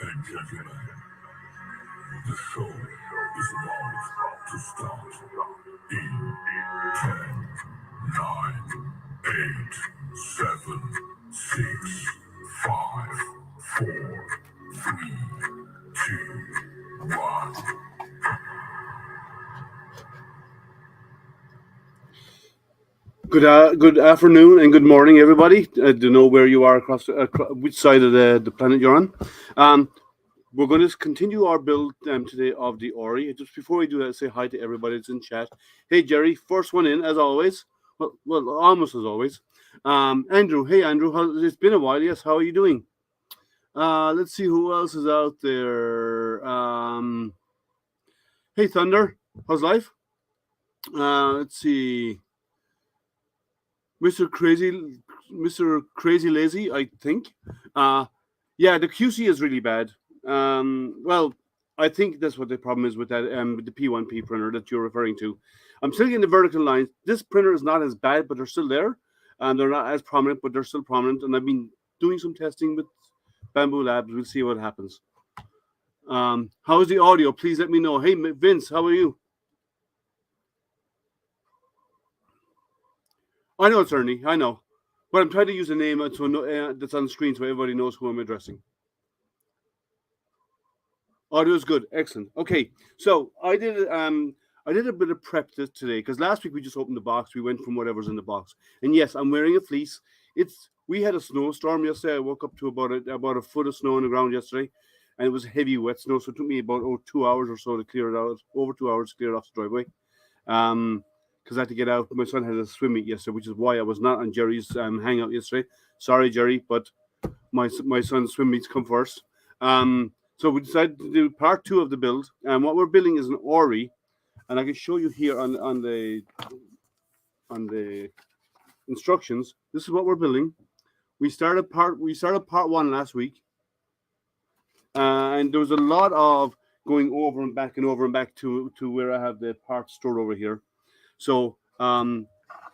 and gentlemen, the show is about to start in 10, 9, 8, 7, 6, 5, 4, 3, 2, 1. Good afternoon and good morning, everybody. I don't know where you are across which side of the planet you're on. We're going to continue our build today of the Orrery. Just before we do that, say hi to everybody that's in chat. Hey, Jerry, first one in, as always. Well, almost as always. Andrew, hey, Andrew, it's been a while. Yes, how are you doing? Let's see who else is out there. Hey, Thunder, how's life? Let's see. Mr. Crazy Lazy, I think. Yeah, the QC is really bad. Well, I think that's what the problem is with that with the P1P printer that you're referring to. I'm still getting the vertical lines. This printer is not as bad, but they're still there, and they're not as prominent, but they're still prominent. And I've been doing some testing Bamboo Labs. We'll see what happens. How is the audio? Please let me know. Hey, Vince, how are you? I know it's Ernie. I know. But I'm trying to use a name that's on the screen so everybody knows who I'm addressing. Audio is good. Excellent. Okay. So I did a bit of prep today because last week we just opened the box. We went from whatever's in the box. And yes, I'm wearing a fleece. We had a snowstorm yesterday. I woke up to about a foot of snow on the ground yesterday, and it was heavy wet snow. So it took me about 2 hours or so to clear it out. Over 2 hours to clear it off the driveway. Because I had to get out. My son had a swim meet yesterday, which is why I was not on Jerry's hangout yesterday. Sorry, Jerry, but my son's swim meets come first. So we decided to do part 2 of the build, and what we're building is an Orrery, and I can show you here on the instructions. This is what we're building. We started part 1 last week, and there was a lot of going over and back to where I have the parts stored over here. So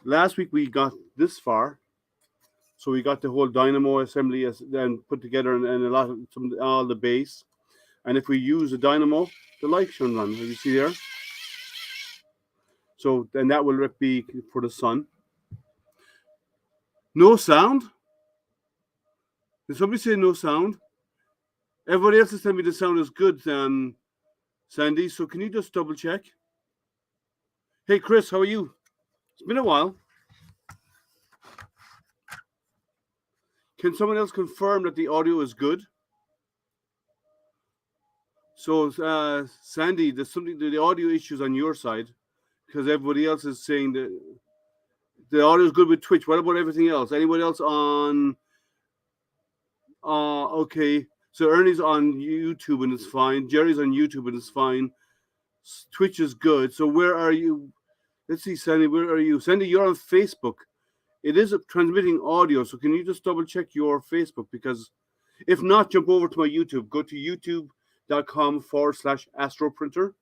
last week we got this far. So we got the whole dynamo assembly and put together, and a lot of all the base. And if we use the dynamo, the light should run. As you see there. So then that will be for the sun. No sound? Did somebody say no sound? Everybody else is telling me the sound is good, Sandy. So can you just double check? Hey, Chris, how are you? It's been a while. Can someone else confirm that the audio is good? So, Sandy, there's the audio issues on your side because everybody else is saying that the audio is good with Twitch. What about everything else? Anybody else on? Okay. So Ernie's on YouTube and it's fine. Jerry's on YouTube and it's fine. Twitch is good. So where are you? Let's see, Sandy. Where are you? Sandy, you're on Facebook. It is transmitting audio. So can you just double check your Facebook? Because if not, jump over to my YouTube. Go to youtube.com/astroprinter.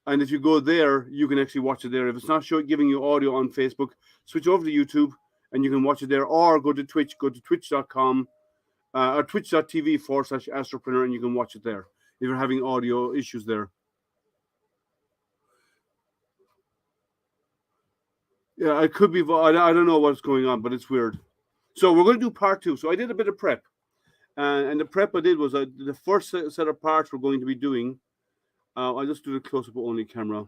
And if you go there, you can actually watch it there. If it's not giving you audio on Facebook, switch over to YouTube and you can watch it there. Or go to Twitch. Go to twitch.com or twitch.tv/astropreneur and you can watch it there if you're having audio issues there. Yeah, it could be. I don't know what's going on, but it's weird. So we're going to do part 2. So I did a bit of prep. And the prep I did was the first set of parts we're going to be doing. I'll just do the close-up only camera.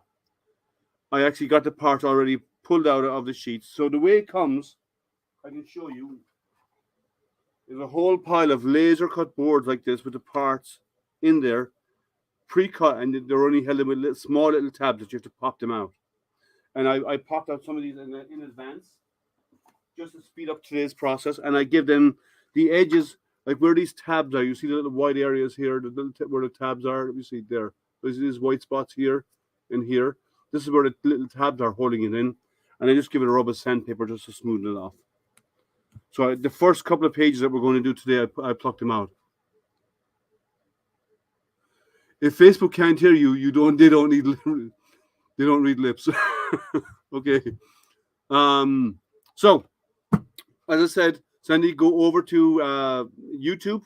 I actually got the part already pulled out of the sheets. So the way it comes, I can show you. There's a whole pile of laser-cut boards like this with the parts in there, pre-cut, and they're only held in with small little tabs that you have to pop them out. And I popped out some of these in advance just to speed up today's process. And I give them the edges, like where these tabs are. You see the little white areas here, where the tabs are. Let me see there. There's these white spots here and here. This is where the little tabs are holding it in. And I just give it a rub of sandpaper just to smoothen it off. So the first couple of pages that we're going to do today, I plucked them out. If Facebook can't hear you, they don't read lips. Okay. So as I said, Sandy, go over to YouTube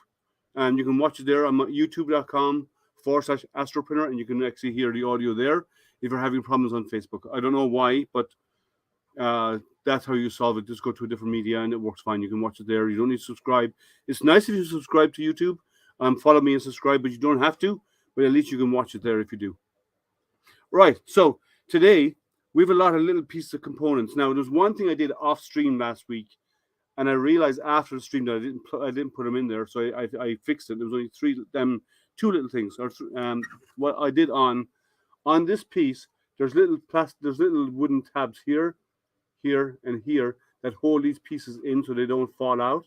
and you can watch it there on youtube.com/astropreneur and you can actually hear the audio there if you're having problems on Facebook. I don't know why, but that's how you solve it. Just go to a different media and it works fine. You can watch it there. You don't need to subscribe. It's nice if you subscribe to YouTube. Follow me and subscribe, but you don't have to. But at least you can watch it there if you do. Right. So today we have a lot of little pieces of components. Now, there's one thing I did off stream last week, and I realized after the stream that I didn't put them in there, so I fixed it. There was only two little things. What I did on this piece, there's little wooden tabs here, and here that hold these pieces in so they don't fall out.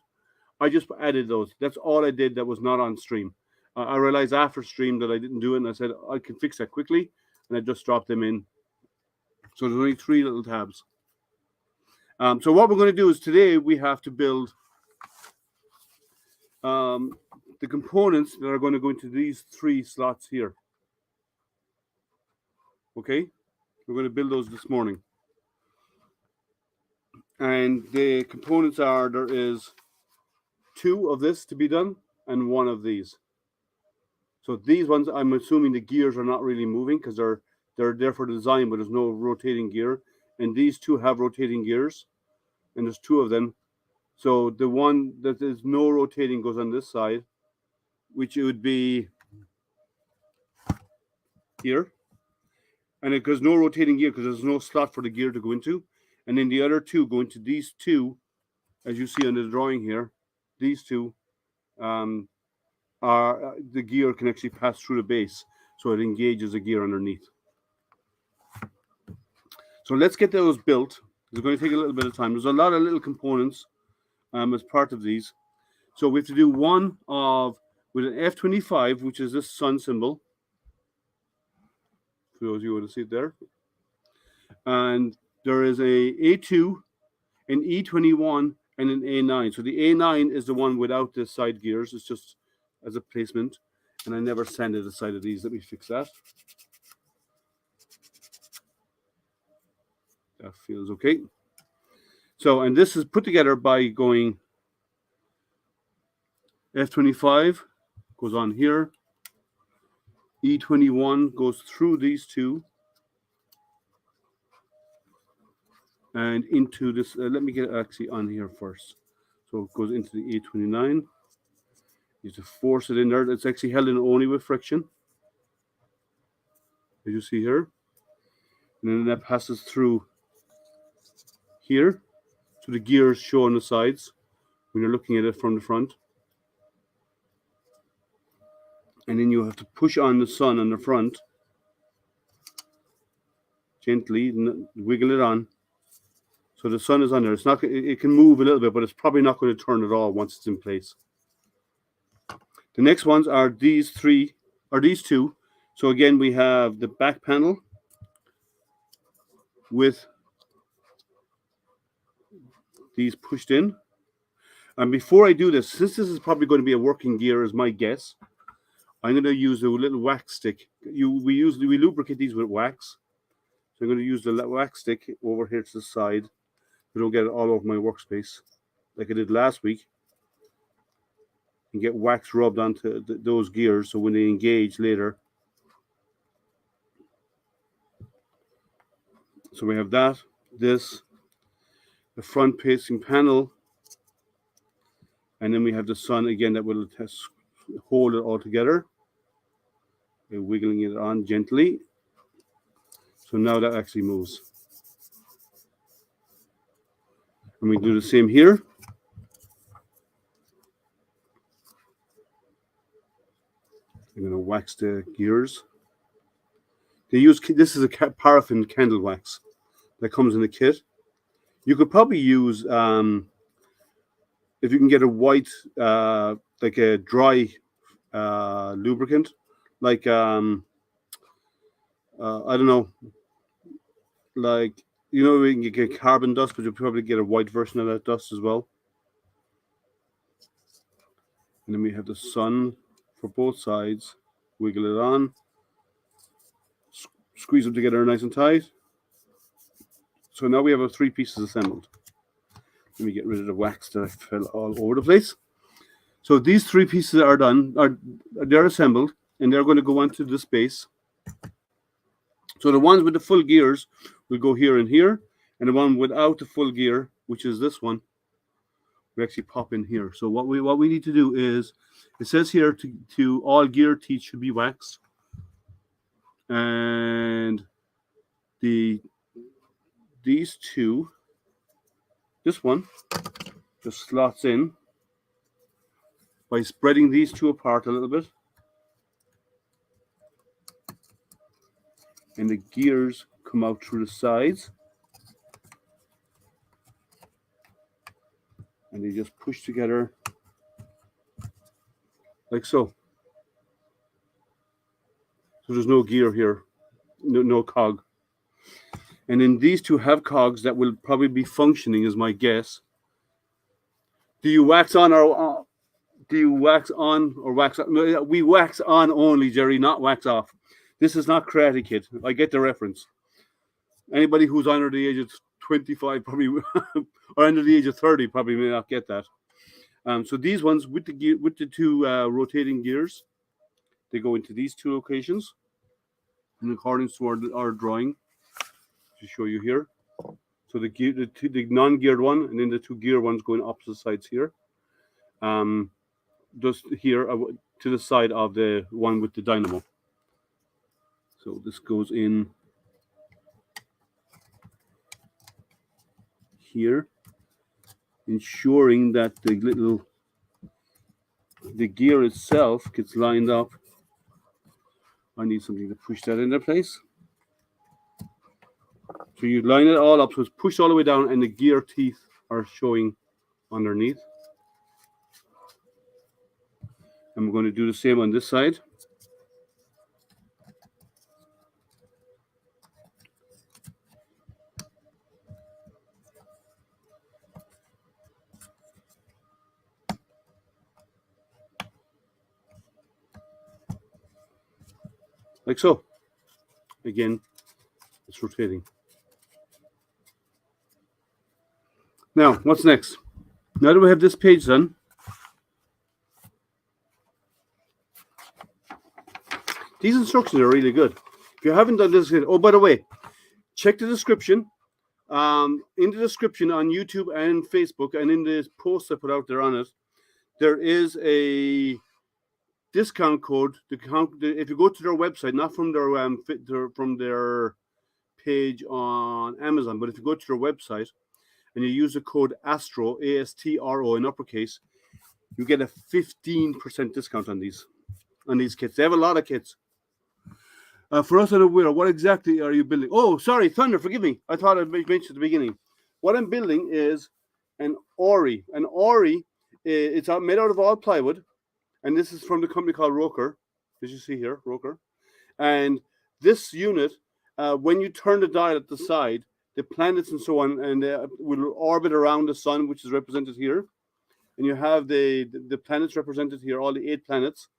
I just added those. That's all I did that was not on stream. I realized after stream that I didn't do it, and I said I can fix that quickly, and I just dropped them in. So there's only 3 little tabs. So what we're going to do is today we have to build the components that are going to go into these 3 slots here. Okay? We're going to build those this morning. And the components are, there is 2 of this to be done and 1 of these. So these ones, I'm assuming the gears are not really moving because they're there for design, but there's no rotating gear. And these 2 have rotating gears, and there's 2 of them. So the one that is no rotating goes on this side, which it would be here. And it goes no rotating gear because there's no slot for the gear to go into. And then the other 2 go into these 2, as you see on the drawing here. These 2 are the gear can actually pass through the base, so it engages the gear underneath. So let's get those built. It's going to take a little bit of time. There's a lot of little components as part of these. So we have to do one with an F25, which is this sun symbol. For those of you who want to see it there. And there is a A2, an E21, and an A9. So the A9 is the one without the side gears. It's just as a placement. And I never sanded the side of these. Let me fix that. That feels okay. So, and this is put together by going F25 goes on here. E21 goes through these 2 and into this. Let me get it actually on here first. So it goes into the A29. You have to force it in there. It's actually held in only with friction, as you see here. And then that passes through here. So the gears show on the sides when you're looking at it from the front. And then you have to push on the sun on the front. Gently wiggle it on. So the sun is on there. It's not. It can move a little bit, but it's probably not going to turn at all once it's in place. The next ones are these 3, or these 2. So again, we have the back panel with these pushed in. And before I do this, since this is probably going to be a working gear, is my guess, I'm going to use a little wax stick. We lubricate these with wax. So I'm going to use the wax stick over here to the side. I don't get it all over my workspace like I did last week. And get wax rubbed onto those gears so when they engage later. So we have that, this, the front facing panel, and then we have the sun again that will hold it all together. We're wiggling it on gently. So now that actually moves. And we do the same here. I'm going to wax the gears. This is a paraffin candle wax that comes in the kit. You could probably use, if you can get a white, like a dry lubricant, like, I don't know, like, you know, you can get carbon dust, but you'll probably get a white version of that dust as well. And then we have the sun for both sides. Wiggle it on. Squeeze them together nice and tight. So now we have our 3 pieces assembled. Let me get rid of the wax that I fell all over the place. So these 3 pieces are done. They're assembled, and they're going to go onto the base. So the ones with the full gears will go here and here, and the one without the full gear, which is this one, we actually pop in here. So what we need to do is, it says here to all gear teeth should be wax, and these 2, this one just slots in by spreading these 2 apart a little bit, and the gears come out through the sides, and they just push together like so. So there's no gear here, no cog. And then these 2 have cogs that will probably be functioning, is my guess. Do you wax on or do you wax on or wax off? No, we wax on only, Jerry, not wax off. This is not Karate Kid. I get the reference. Anybody who's under the age of 25 probably, or under the age of 30 probably may not get that. So these ones with the gear, with the two rotating gears, they go into these two locations in accordance to our drawing to show you here. So the non-geared one, and then the two gear ones going opposite sides here. Just here to the side of the one with the dynamo. So this goes in here, ensuring that the gear itself gets lined up. I need something to push that into place. So you line it all up so it's pushed all the way down and the gear teeth are showing underneath. And we're going to do the same on this side. Like so. Again, it's rotating. Now, what's next? Now that we have this page done, these instructions are really good. If you haven't done this, oh, by the way, check the description. In the description on YouTube and Facebook, and in the post I put out there on it, there is a discount code. If you go to their website, not from their page on Amazon, but if you go to their website and you use the code ASTRO, ASTRO in uppercase, you get a 15% discount on these kits. They have a lot of kits. For us unaware, what exactly are you building? Oh, sorry, Thunder, forgive me. I thought I mentioned at the beginning. What I'm building is an Orrery. An Orrery, it's made out of all plywood, and this is from the company called ROKR. As you see here, ROKR. And this unit, when you turn the dial at the side, the planets and so on, and will orbit around the sun, which is represented here. And you have the planets represented here, all the 8 planets.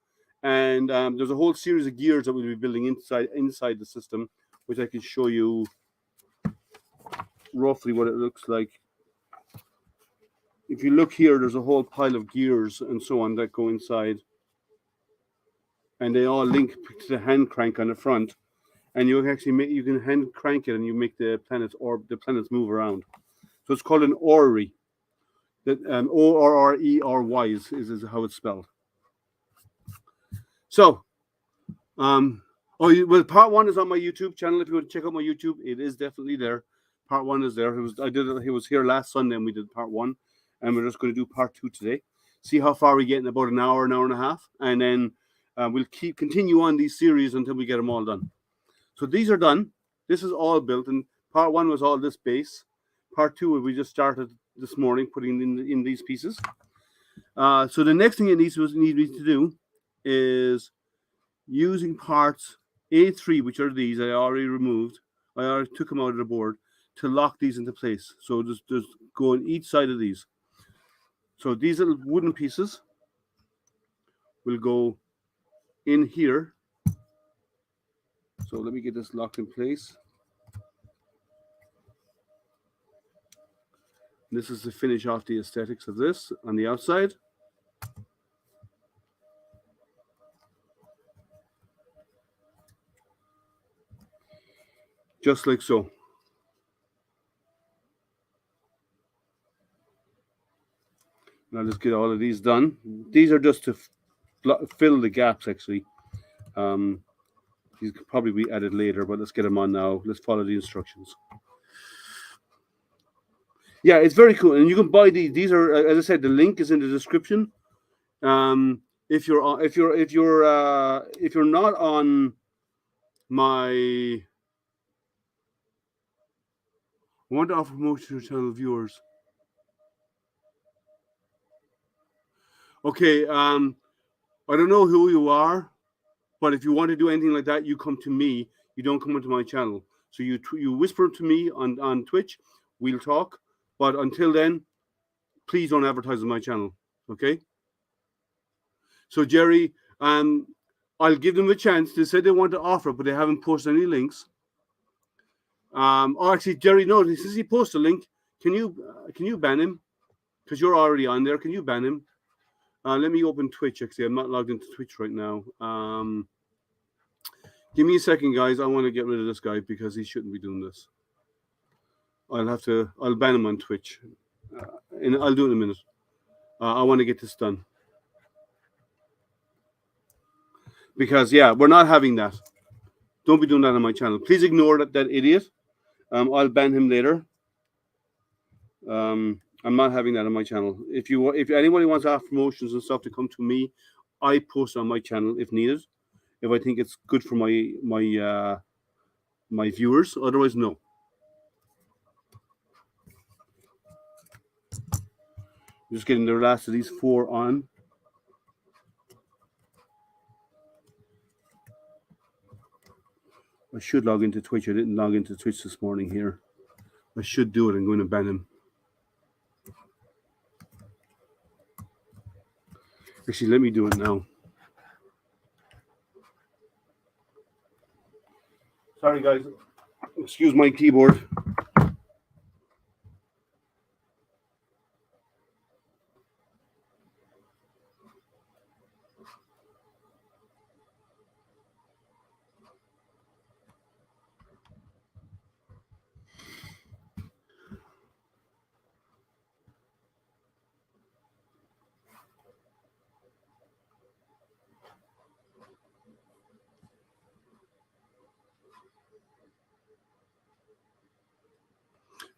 And there's a whole series of gears that we'll be building inside the system, which I can show you roughly what it looks like. If you look here, there's a whole pile of gears and so on that go inside. And they all link to the hand crank on the front. And you can hand crank it and you make the planets move around. So it's called an Orrery. That Orrery is how it's spelled. So, part 1 is on my YouTube channel. If you want to check out my YouTube, it is definitely there. Part 1 is there. He was here last Sunday, and we did part 1, and we're just going to do part 2 today. See how far we get in about an hour and a half, and then we'll continue on these series until we get them all done. So these are done. This is all built, and part 1 was all this base. Part 2 we just started this morning, putting in these pieces. So the next thing it needs me to do is using parts A3, which are these I already removed. I already took them out of the board to lock these into place. So just go on each side of these. So these little wooden pieces will go in here. So let me get this locked in place. This is to finish off the aesthetics of this on the outside. Just like so. Now let's get all of these done. These are just to fill the gaps, actually. These could probably be added later, but let's get them on now. Let's follow the instructions. Yeah, it's very cool, and you can buy these. These are, as I said, the link is in the description. If you're not on my, I want to offer promotion to channel viewers. Okay, I don't know who you are, but if you want to do anything like that, you come to me. You don't come into my channel. So you whisper to me on Twitch. We'll talk. But until then, please don't advertise on my channel. Okay? So Jerry, I'll give them a chance. They said they want to offer, but they haven't posted any links. Or actually, Jerry, no, since he posted a link, can you ban him? Because you're already on there. Can you ban him? Let me open Twitch. Actually, I'm not logged into Twitch right now. Give me a second, guys. I want to get rid of this guy because he shouldn't be doing this. I'll ban him on Twitch. And I'll do it in a minute. I want to get this done. Because, yeah, we're not having that. Don't be doing that on my channel. Please ignore that idiot. I'll ban him later. I'm not having that on my channel. If anybody wants to have promotions and stuff to come to me, I post on my channel if needed. If I think it's good for my viewers. Otherwise, no. Just getting the last of these 4 on. I should log into Twitch. I didn't log into Twitch this morning here. I should do it. I'm going to ban him. Actually, let me do it now. Sorry, guys. Excuse my keyboard.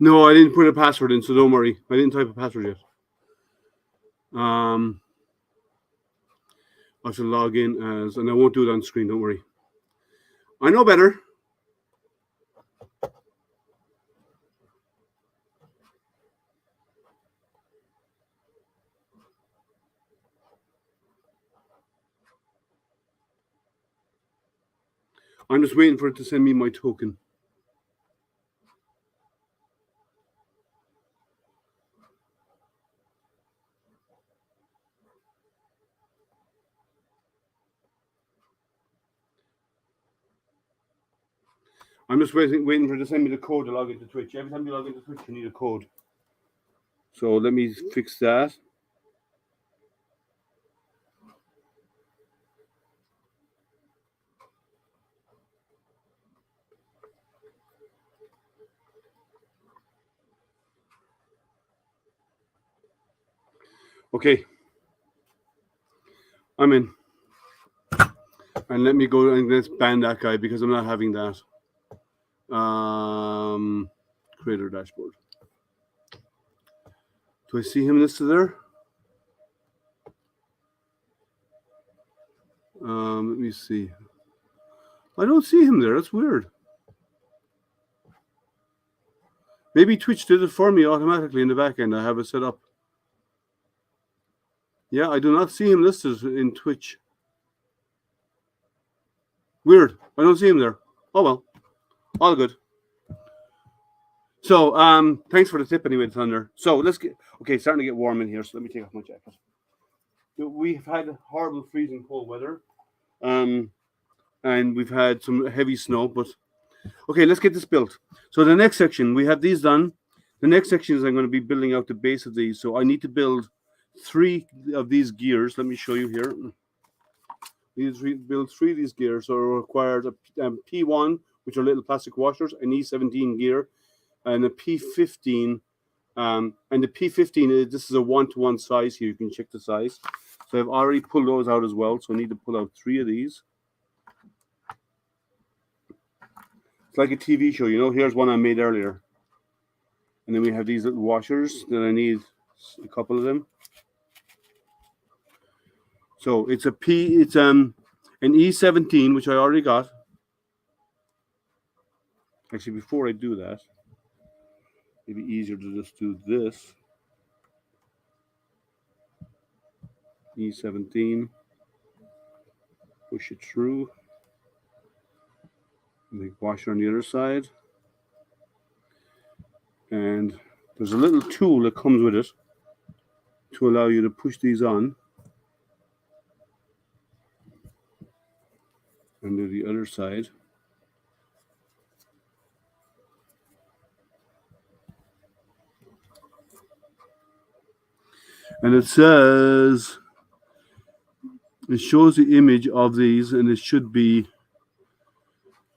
No, I didn't put a password in, so don't worry. I didn't type a password yet. I should log in as, and I won't do it on screen, don't worry. I know better. I'm just waiting for it to send me my token. I'm just waiting for it to send me the code to log into Twitch. Every time you log into Twitch, you need a code. So let me fix that. Okay. I'm in. And let me go and let's ban that guy because I'm not having that. Creator dashboard. Do I see him listed there? Let me see. I don't see him there. That's weird. Maybe Twitch did it for me automatically in the back end. I have it set up. Yeah, I do not see him listed in Twitch. Weird. I don't see him there. Oh well. All good. So, thanks for the tip anyway, Thunder. So let's get starting to get warm in here. So let me take off my jacket. We've had horrible freezing cold weather, and we've had some heavy snow. But okay, let's get this built. So the next section, we have these done. The next section is I'm going to be building out the base of these. So I need to build 3 of these gears. Let me show you here. Build 3 of these gears. So it requires a P1, which are little plastic washers, an E17 gear, and a P15. And the P15, this is a 1-to-1 size here. You can check the size. So I've already pulled those out as well. So I need to pull out 3 of these. It's like a TV show, you know. Here's one I made earlier. And then we have these little washers that I need a couple of them. So it's an E17, which I already got. Actually, before I do that, it'd be easier to just do this. E17. Push it through. Make washer on the other side. And there's a little tool that comes with it to allow you to push these on. And do the other side. And it says It shows the image of these, and it should be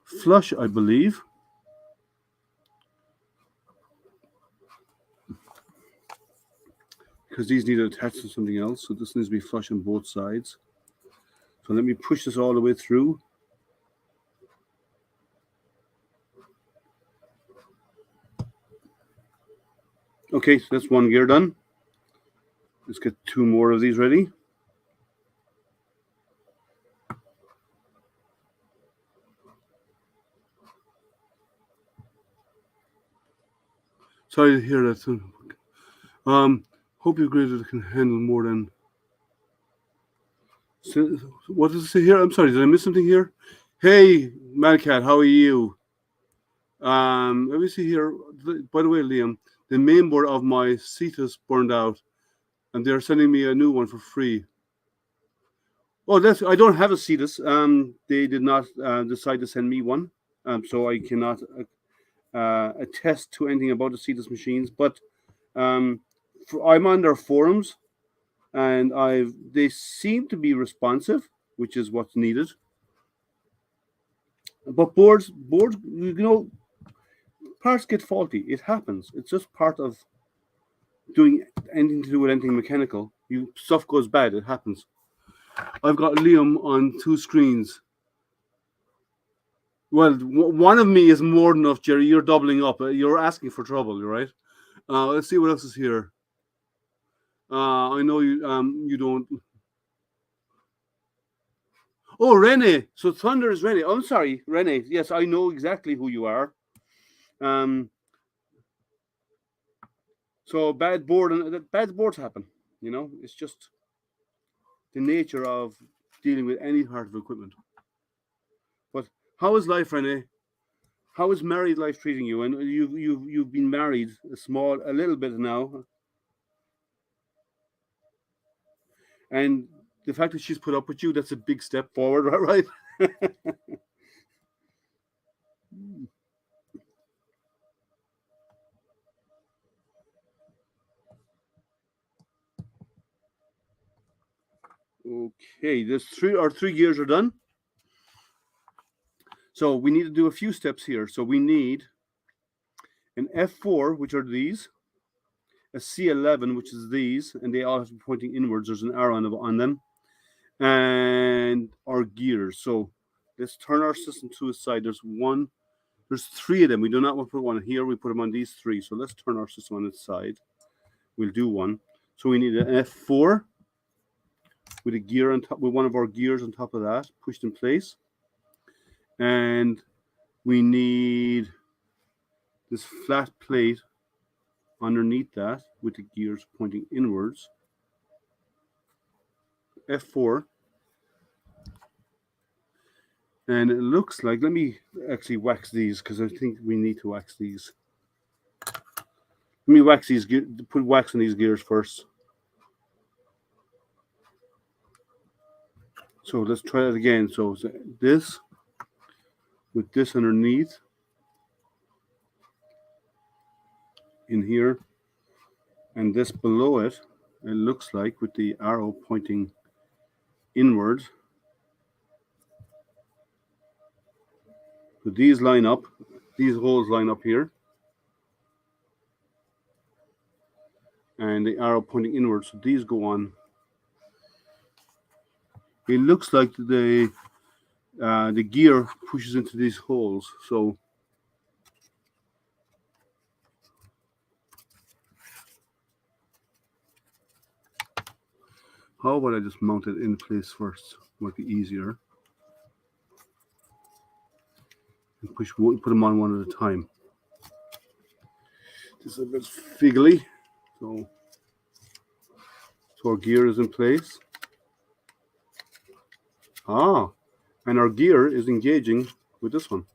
flush, I believe. Because these need to attach to something else, so this needs to be flush on both sides. So let me push this all the way through. Okay, so that's one gear done. Let's get 2 more of these ready. Sorry to hear that. Hope you agree that it can handle more than. So, what does it say here? I'm sorry, did I miss something here? Hey, Malcat, how are you? Let me see here. By the way, Liam, the main board of my Cetus burned out, and they're sending me a new one for free. Oh, I don't have a Cetus. They did not decide to send me one, so I cannot attest to anything about the Cetus machines. But I'm on their forums, and they seem to be responsive, which is what's needed. But boards, parts get faulty. It happens. It's just part of doing anything to do with anything mechanical. Stuff goes bad. It happens. I've got Liam on 2 screens. Well, one of me is more than enough, Jerry. You're doubling up. You're asking for trouble, right? Let's see what else is here. I know you don't. Oh, Rene. So Thunder is Rene. Oh, I'm sorry, Rene. Yes, I know exactly who you are. So bad boards happen. It's just the nature of dealing with any part of equipment. But how is life, Rene? How is married life treating you? And you've been married a little bit now, and the fact that she's put up with you—that's a big step forward, right? Okay, there's 3 gears are done. So we need to do a few steps here. So we need an F4, which are these, a C11, which is these, and they all have to be pointing inwards. There's an arrow on them, and our gears. So let's turn our system to a side. There's 3 of them. We do not want to put one here. We put them on these 3. So let's turn our system on its side. We'll do one. So we need an F4 with a gear on top, with one of our gears on top of that, pushed in place. And we need this flat plate underneath that with the gears pointing inwards. F4. And it looks like, let me actually wax these because I think we need to wax these. Let me wax these, put wax on these gears first. So let's try that again. So this with this underneath in here, and this below it, it looks like with the arrow pointing inwards. So these line up, these holes line up here, and the arrow pointing inwards. So these go on. It looks like the gear pushes into these holes. So how about I just mount it in place first? Might be easier. And put them on one at a time. This is a bit figgly. So our gear is in place. And our gear is engaging with this one.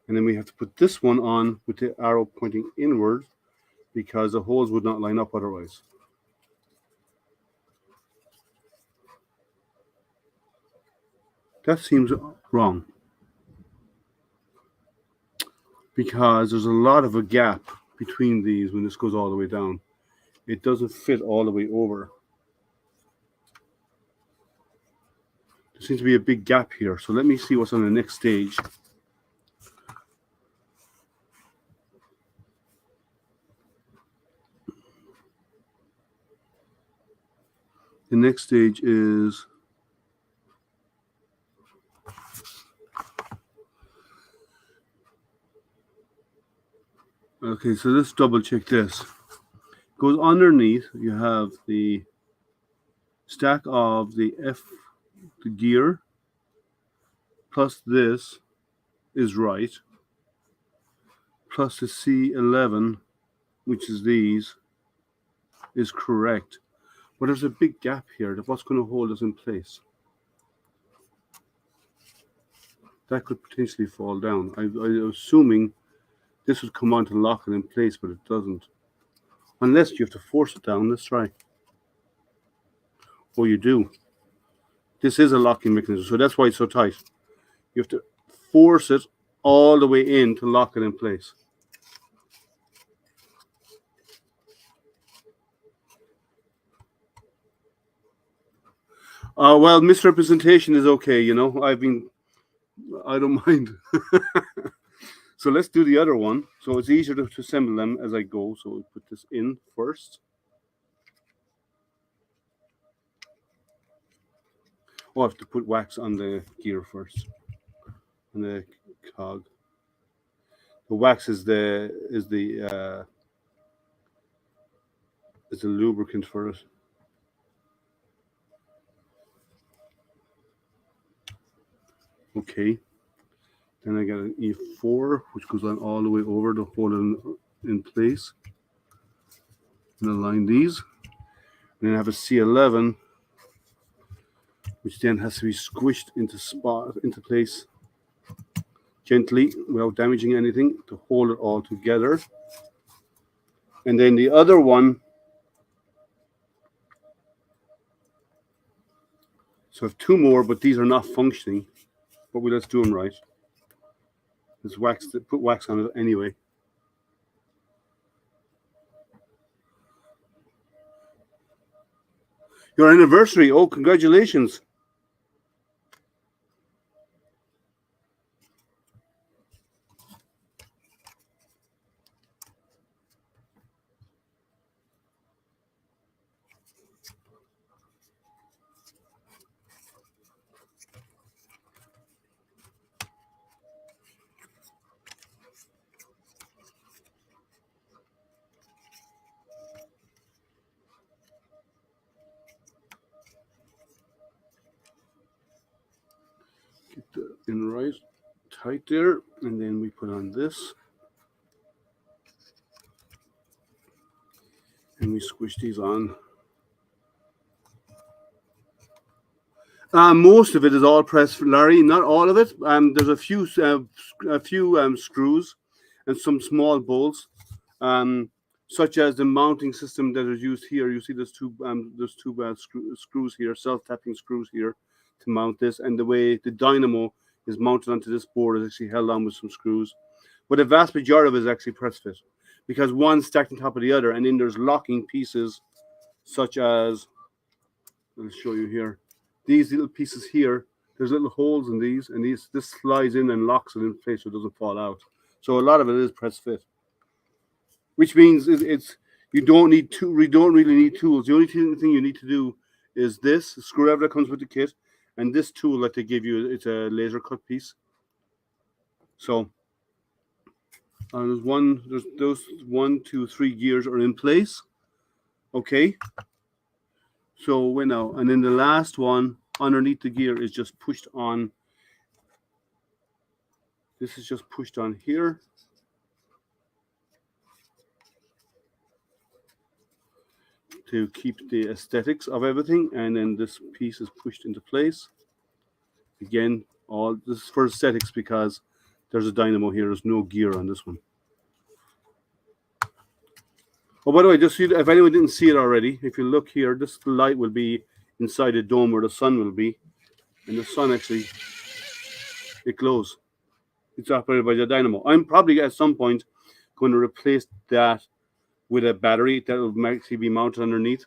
And then we have to put this one on with the arrow pointing inward because the holes would not line up otherwise. That seems wrong because there's a lot of a gap between these when this goes all the way down. It doesn't fit all the way over. seems to be a big gap here. So let me see what's on the next stage. The next stage is okay, so let's double check this. Goes underneath, you have the stack of the gear plus this is right, plus the C11, which is these, is correct. But there's a big gap here. What's going to hold us in place? That could potentially fall down. I'm assuming this would come on to lock it in place, but it doesn't. Unless you have to force it down. Let's try. Oh, you do. This is a locking mechanism, so that's why it's so tight. You have to force it all the way in to lock it in place. Well, misrepresentation is okay, you know. I don't mind. So let's do the other one. So it's easier to assemble them as I go. So we'll put this in first. Oh, I have to put wax on the gear first. On the cog. The wax is the lubricant for it. Okay. Then I got an E4, which goes on all the way over to hold it in place. And align these. And then I have a C11, which then has to be squished into place gently without damaging anything to hold it all together. And then the other one, so I have two more, but these are not functioning. But let's do them right. Let's put wax on it anyway. Your anniversary. Oh, congratulations. Get that in right, tight there, and then we put on this. And we squish these on. Most of it is all pressed, Larry. Not all of it. There's a few screws and some small bolts, such as the mounting system that is used here. You see there's two screws here, self-tapping screws here to mount this, and the way the dynamo is mounted onto this board is actually held on with some screws. But the vast majority of it is actually press fit, because one's stacked on top of the other, and then there's locking pieces, such as I'll show you here. These little pieces here, there's little holes in these, and this slides in and locks it in place so it doesn't fall out. So a lot of it is press fit, which means you don't really need tools. The only thing you need to do is this screwdriver that comes with the kit, and this tool that they give you. It's a laser cut piece. So there's those 1, 2, 3 gears are in place. Okay. So we know, and then the last one underneath the gear is just pushed on. This is just pushed on here. To keep the aesthetics of everything, and then this piece is pushed into place. Again, all this is for aesthetics because there's a dynamo here. There's no gear on this one. Oh, by the way, just if anyone didn't see it already, if you look here, this light will be inside the dome where the sun will be, and the sun actually, it glows. It's operated by the dynamo. I'm probably at some point going to replace that with a battery that will actually be mounted underneath,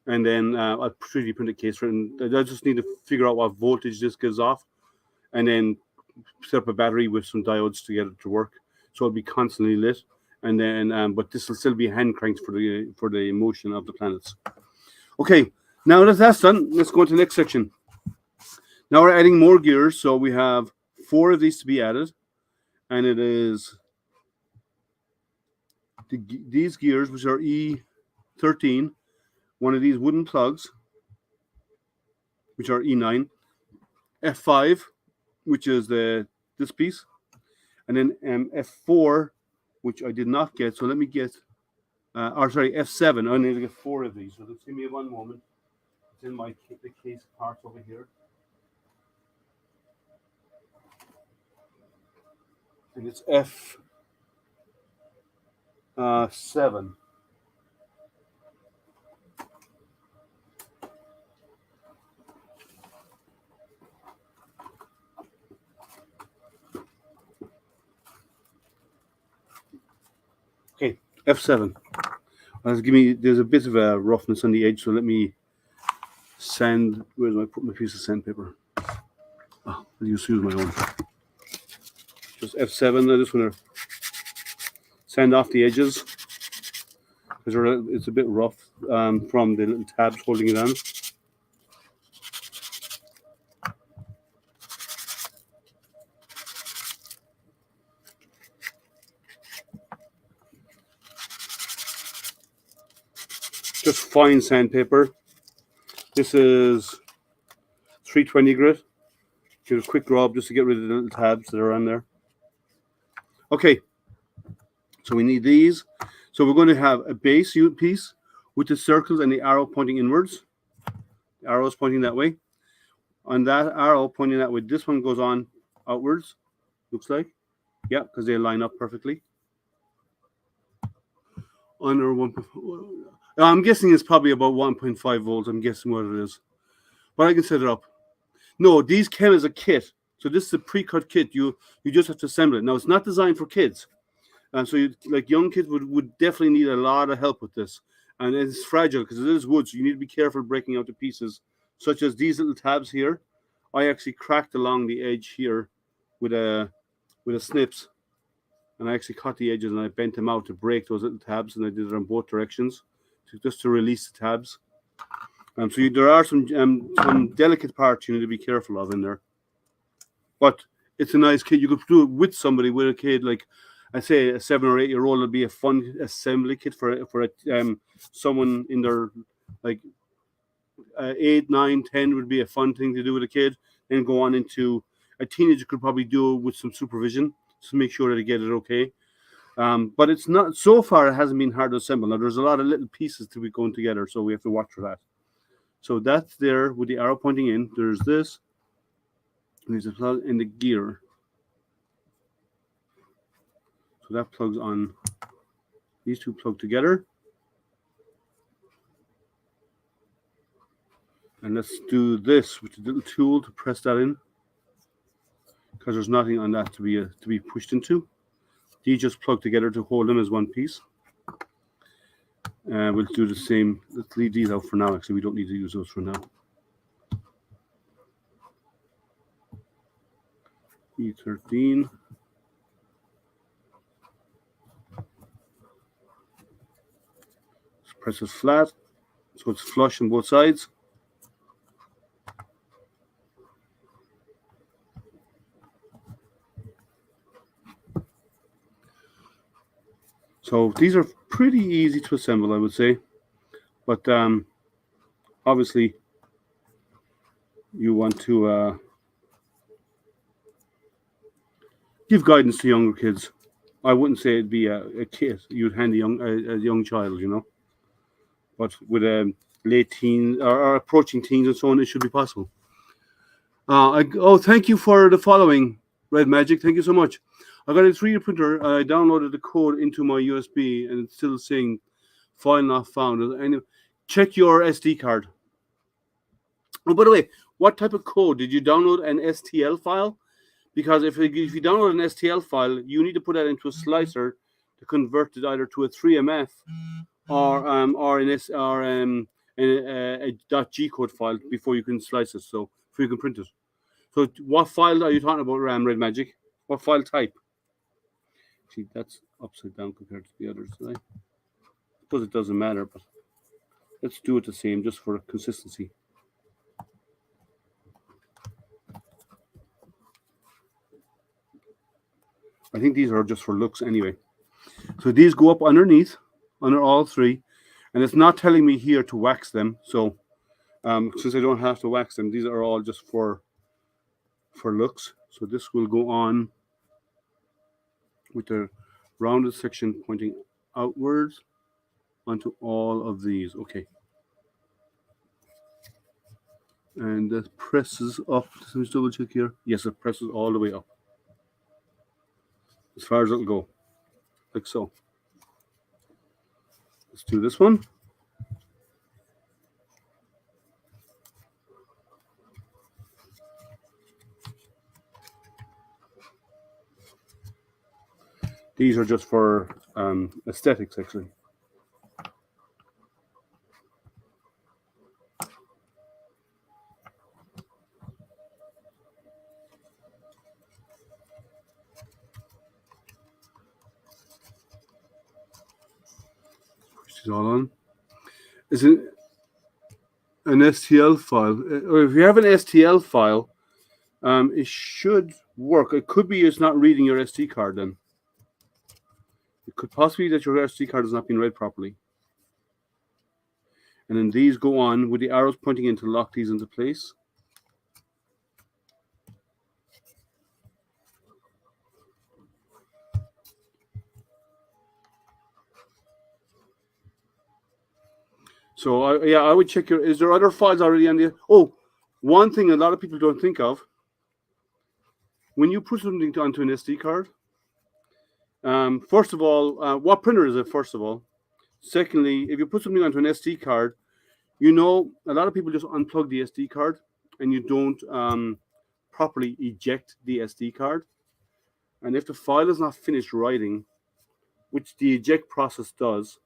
and then a 3D printed case for it. And I just need to figure out what voltage this gives off, and then set up a battery with some diodes to get it to work, so it'll be constantly lit. And then, but this will still be hand cranked for the motion of the planets. Okay, now that that's done, let's go into the next section. Now we're adding more gears, so we have 4 of these to be added, and it is these gears, which are E13, one of these wooden plugs, which are E9, F5, which is this piece, and then F4, which I did not get. So let me get, F7. I need to get 4 of these. So just give me one moment. It's in the case parts over here. I think it's F7. Okay, F7. There's a bit of a roughness on the edge, so let me sand. Where do I put my piece of sandpaper? Oh, I'll use my own. Just F7. I just want to sand off the edges because it's a bit rough from the little tabs holding it on. Just fine sandpaper. This is 320 grit. Give it a quick rub just to get rid of the little tabs that are on there. Okay, so we need these. So we're going to have a base piece with the circles and the arrow pointing inwards. The arrow is pointing that way. On that arrow pointing that way, this one goes on outwards, looks like. Yeah, because they line up perfectly. Under 1.5. I'm guessing it's probably about 1.5 volts. I'm guessing what it is. But I can set it up. No, these came as a kit. So this is a pre-cut kit. You just have to assemble it. Now, it's not designed for kids. So young kids would definitely need a lot of help with this. And it's fragile because it is wood. So you need to be careful breaking out the pieces, such as these little tabs here. I actually cracked along the edge here with a snips. And I actually cut the edges and I bent them out to break those little tabs. And I did it on both directions. Just to release the tabs. So there are some delicate parts you need to be careful of in there. But it's a nice kit. You could do it with somebody, with a kid. Like I say, a 7 or 8 year old would be a fun assembly kit for someone in their 8, 9, 10 would be a fun thing to do with a kid. Then go on into a teenager could probably do it with some supervision to make sure that they get it okay. But it's not, so far it hasn't been hard to assemble. Now there's a lot of little pieces to be going together, so we have to watch for that. So that's there with the arrow pointing in. There's this. There's a plug in the gear. So that plugs on. These two plug together. And let's do this with the little tool to press that in, because there's nothing on that to be pushed into. These just plug together to hold them as one piece. We'll do the same. Let's leave these out for now. Actually, we don't need to use those for now. E13. Just press it flat so it's flush on both sides. So these are pretty easy to assemble, I would say. But obviously, you want to give guidance to younger kids. I wouldn't say it'd be a kit you'd hand a young child, you know. But with late teens or approaching teens and so on, it should be possible. Thank you for the following, Red Magic. Thank you so much. I got a 3D printer. I downloaded the code into my USB, and it's still saying file not found. And check your SD card. Oh, by the way, what type of code did you download? An STL file? Because if you download an STL file, you need to put that into a slicer to convert it either to a 3MF or a .g code file before you can slice it, so before you can print it. So what file are you talking about, Red Magic? What file type? See, that's upside down compared to the others, right? I suppose it doesn't matter, but let's do it the same just for consistency. I think these are just for looks anyway. So these go up underneath, under all three, and it's not telling me here to wax them. So since I don't have to wax them, these are all just for looks. So this will go on with the rounded section pointing outwards onto all of these. Okay. And that presses up. Let me just double check here. Yes, it presses all the way up. As far as it'll go. Like so. Let's do this one. These are just for aesthetics, actually. Push these all on. Is it an STL file? Or if you have an STL file, it should work. It could be it's not reading your SD card then. It could possibly be that your SD card has not been read properly. And then these go on with the arrows pointing in to lock these into place. So I would check your. Is there other files already on the? Oh, one thing a lot of people don't think of. When you put something onto an SD card, first of all, what printer is it? First of all, secondly, if you put something onto an SD card, you know a lot of people just unplug the SD card and you don't properly eject the SD card. And if the file is not finished writing, which the eject process does,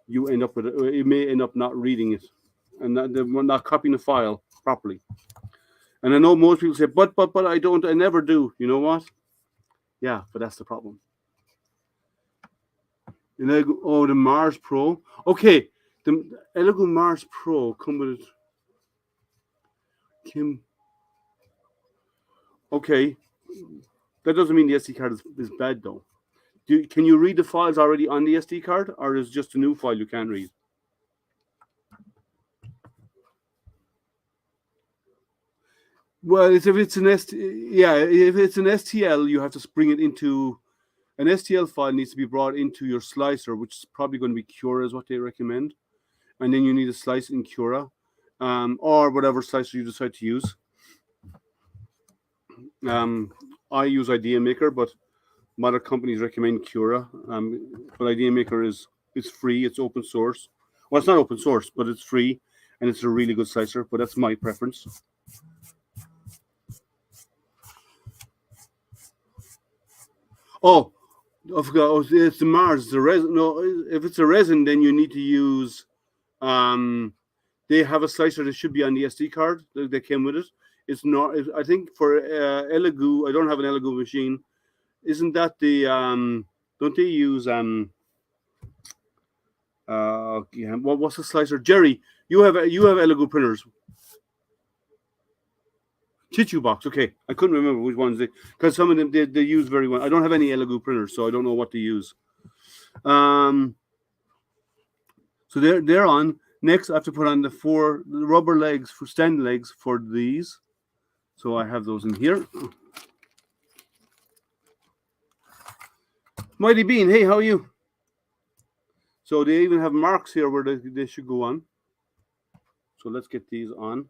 you end up with it may end up not reading it and not copying the file properly. And I know most people say, but I never do. You know what? Yeah, but that's the problem. And I go, oh, the Mars Pro. Okay, the Elegoo Mars Pro come with it. Kim. Okay, that doesn't mean the SD card is bad though. Can you read the files already on the SD card, or is it just a new file you can't read? Well, if it's an if it's an STL, you have to bring it into an STL file needs to be brought into your slicer, which is probably going to be Cura, is what they recommend, and then you need to slice in Cura, or whatever slicer you decide to use. I use Idea Maker, but other companies recommend Cura. But Idea Maker is free. It's open source. Well, it's not open source, but it's free, and it's a really good slicer. But that's my preference. Oh, I forgot. Oh, it's the Mars. The resin. No, if it's a resin, then you need to use. They have a slicer that should be on the SD card. They came with it. It's not. I think for Elegoo, I don't have an Elegoo machine. Isn't that the? Don't they use what's the slicer? Jerry, you have Elegoo printers. Chichu box. Okay, I couldn't remember which ones because some of them they use very well. I don't have any Elegoo printers, so I don't know what to use. So they're on. Next, I have to put on the rubber legs for stand legs for these. So I have those in here. Mighty Bean, hey, how are you? So they even have marks here where they should go on. So let's get these on.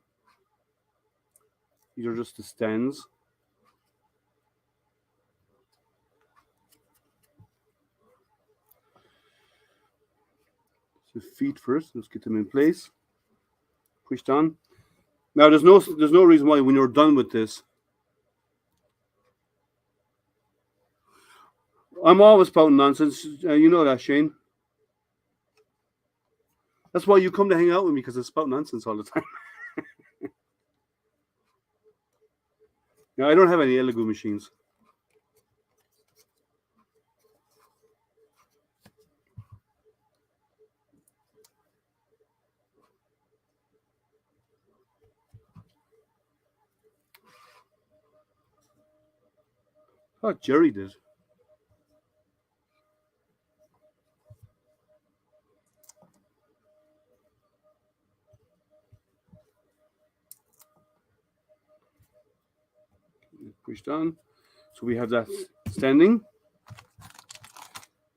These are just the stands. So feet first. Let's get them in place. Pushed on. Now there's no reason why when you're done with this. I'm always spouting nonsense. You know that, Shane. That's why you come to hang out with me, because I spout nonsense all the time. Now, I don't have any Elegoo machines. Oh, Jerry did. Push down. So we have that standing.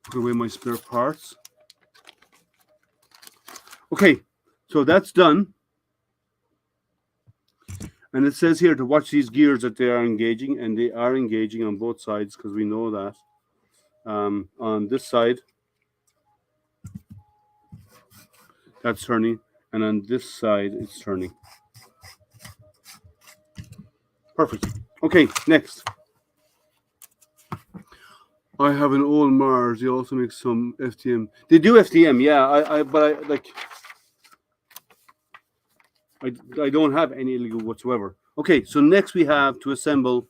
Put away my spare parts. Okay, so that's done. And it says here to watch these gears that they are engaging, and they are engaging on both sides, because we know that. On this side, that's turning, and on this side, it's turning. Perfect. Okay, next. I have an old Mars. They also make some FTM. They do FTM, yeah. But I don't have any illegal whatsoever. Okay, so next we have to assemble.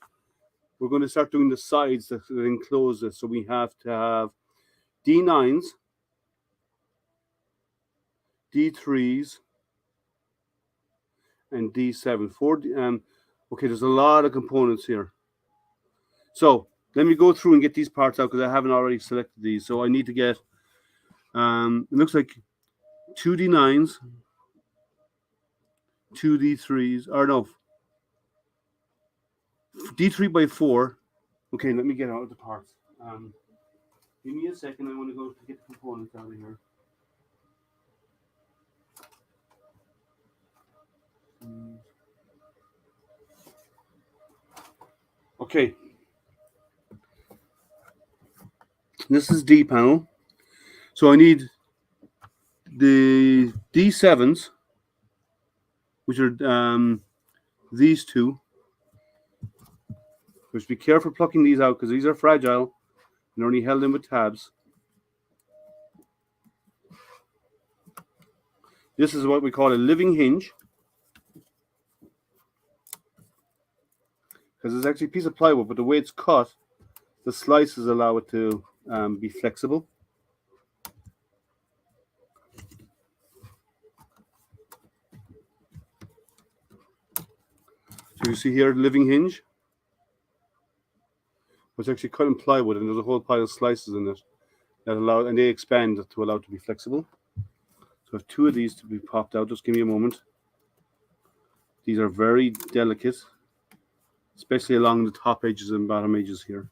We're going to start doing the sides that enclose this. So we have to have D9s, D3s, and D7. Okay, there's a lot of components here. So let me go through and get these parts out, because I haven't already selected these. So I need to get, it looks like 2 D9s, 2 D3s, or no, D3 by 4. Okay, let me get out the parts. Give me a second. I want to go to get the components out of here. Okay. This is D panel. So I need the D7s, which are these two. Just be careful plucking these out, because these are fragile and only held in with tabs. This is what we call a living hinge, because it's actually a piece of plywood, but the way it's cut, the slices allow it to be flexible. So you see here, living hinge. It's actually cut in plywood, and there's a whole pile of slices in it that allow, and they expand to allow it to be flexible. So I have 2 of these to be popped out. Just give me a moment. These are very delicate, especially along the top edges and bottom edges here.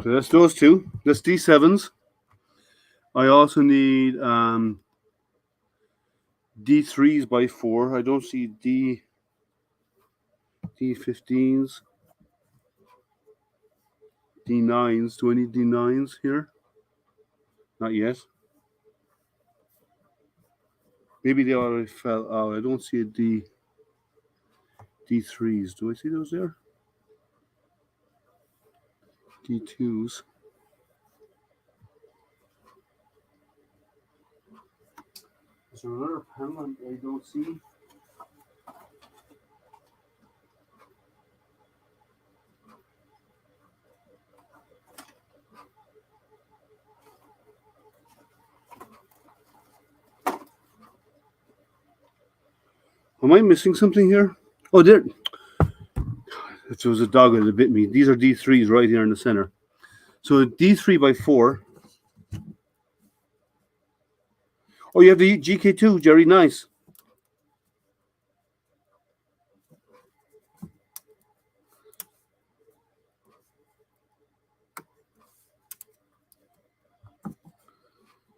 So that's those two. That's D7s. I also need D3s by 4. I don't see D15s. D9s. Do I need D9s here? Not yet. Maybe they already fell out. I don't see a D3s. Do I see those there? D2s. Is there another panel I don't see? Am I missing something here? Oh, there. If there was a dog that bit me. These are D3s right here in the center. So D3 by 4. Oh, you have the GK2, Jerry. Nice.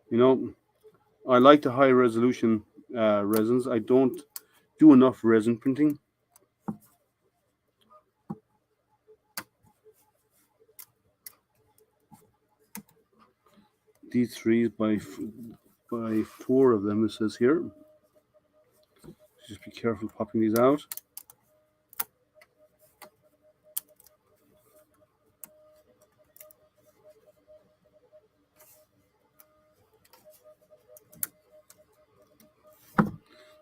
You know, I like the high resolution resins. I don't do enough resin printing. D3 by 4 of them, it says here. Just be careful popping these out.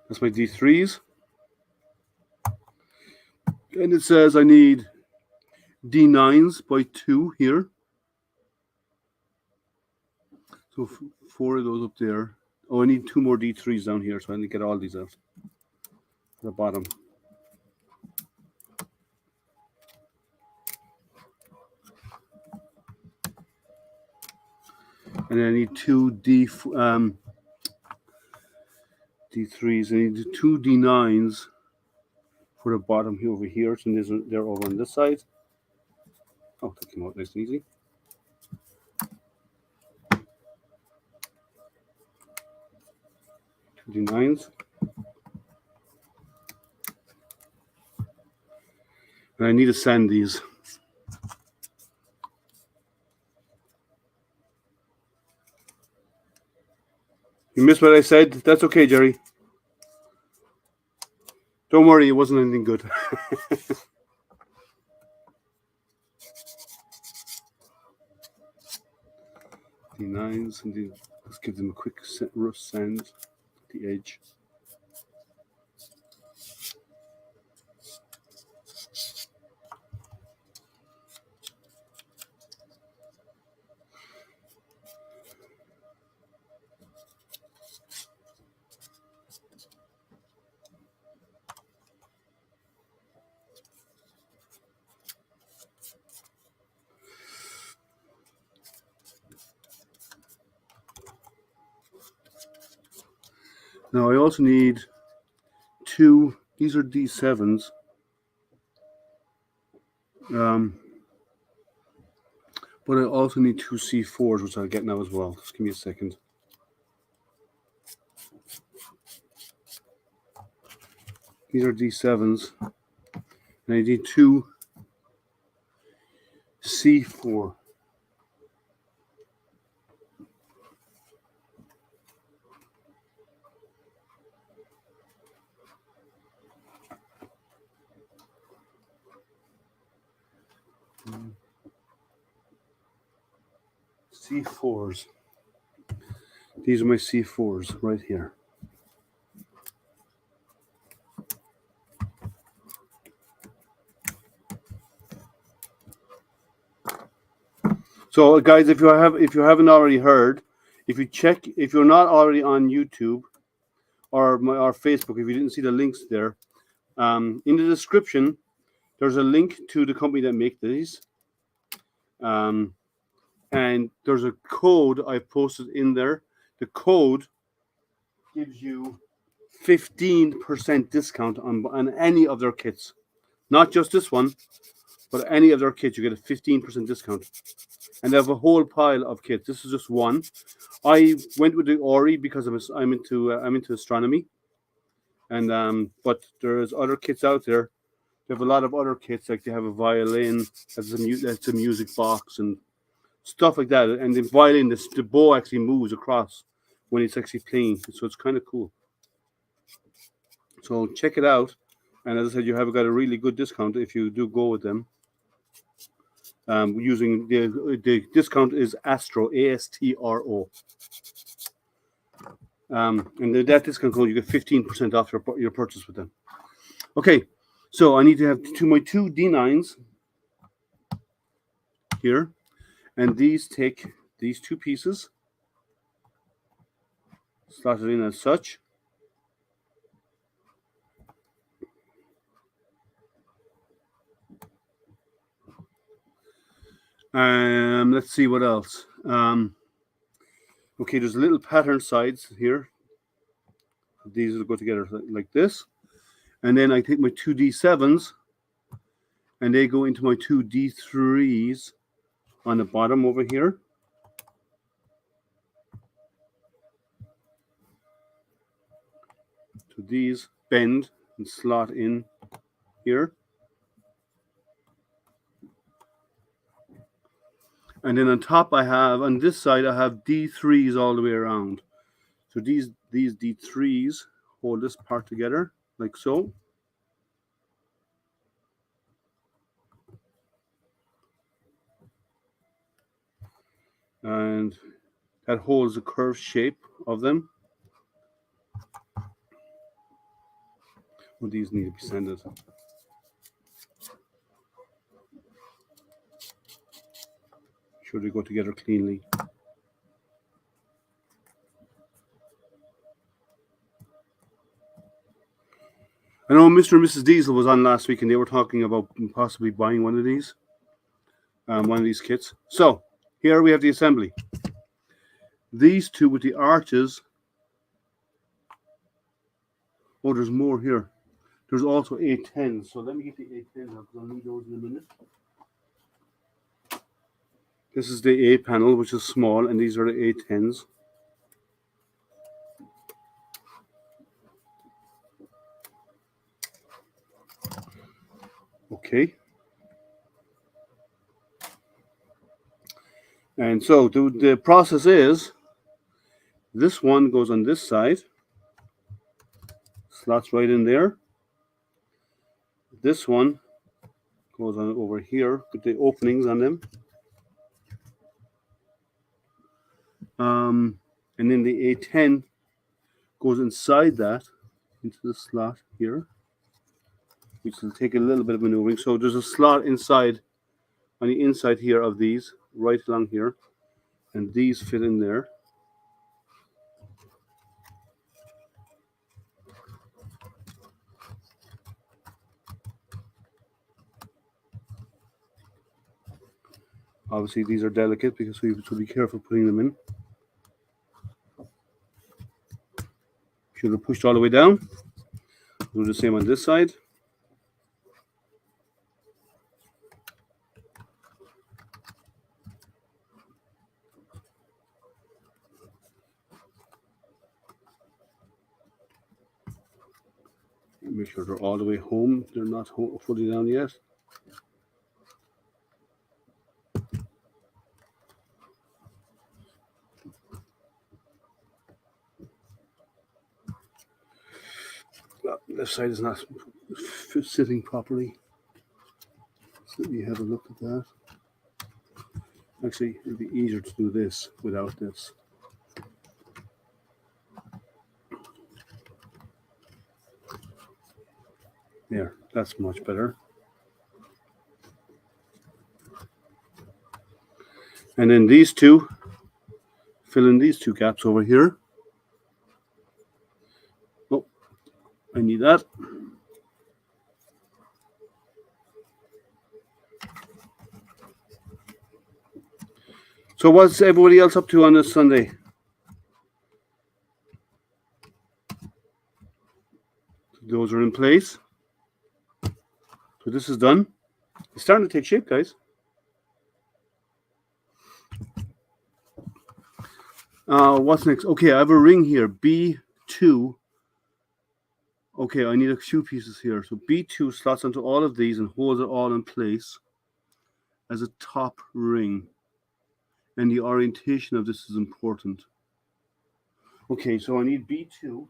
That's my D3s. And it says I need D9s by 2 here. So 4 of those up there. Oh, I need 2 more D3s down here, so I need to get all these out. The bottom. And then I need 2 D3s. I need 2 D9s for the bottom here over here. So they're over on this side. Oh, that came out nice and easy. D9s. And I need to sand these. You missed what I said? That's okay, Jerry. Don't worry, it wasn't anything good. D9s, and let's give them a quick rough sand at the edge. Now I also need 2, these are D7s. But I also need 2 C4s, which I'll get now as well. Just give me a second. These are D7s. And I need 2 C4. C4s. These are my C4s right here. So guys, if you haven't already heard, if you're not already on YouTube or Facebook, if you didn't see the links there, in the description there's a link to the company that make these. And there's a code I posted in there. The code gives you 15% discount on any of their kits. Not just this one, but any of their kits. You get a 15% discount. And they have a whole pile of kits. This is just one. I went with the Orrery because I'm into astronomy. And but there's other kits out there. They have a lot of other kits, like they have a violin, that's a music box and stuff like that. And the violin, the bow actually moves across when it's actually playing, so it's kind of cool. So check it out. And as I said, you have got a really good discount if you do go with them. Using the discount is Astro, ASTRO. And that discount code, you get 15% off your purchase with them. Okay, so I need to have my 2 D9s here. And these take these 2 pieces, slot it in as such. Let's see what else. Okay, there's little pattern sides here. These will go together like this. And then I take my 2 D7s and they go into my 2 D3s on the bottom over here. So these bend and slot in here. And then on top on this side I have D3s all the way around. So these D3s hold this part together. like so. And that holds the curved shape of them. Well, these need to be sanded. Sure they go together cleanly. I know Mr. and Mrs. Diesel was on last week and they were talking about possibly buying one of these kits. So here we have the assembly. These two with the arches. Oh, there's more here. There's also A10s. So let me get the A10s out because I'll need those in a minute. This is the A panel, which is small, and these are the A10s. Okay. And so the process is, this one goes on this side, slots right in there. This one goes on over here with the openings on them. And then the A10 goes inside that, into the slot here, which will take a little bit of maneuvering. So there's a slot inside, on the inside here of these, right along here, and these fit in there. Obviously, these are delicate because we have to be careful putting them in. Should have pushed all the way down. Do the same on this side. Make sure they're all the way home. They're not fully down yet. Left side is not sitting properly. So let me have a look at that. Actually, it'd be easier to do this without this. There, that's much better. And then these two, fill in these two gaps over here. Oh, I need that. So what's everybody else up to on this Sunday? Those are in place. So this is done. It's starting to take shape, guys. What's next? Okay, I have a ring here, B2. Okay, I need a few pieces here. So B2 slots onto all of these and holds it all in place as a top ring. And the orientation of this is important. Okay, so I need B2.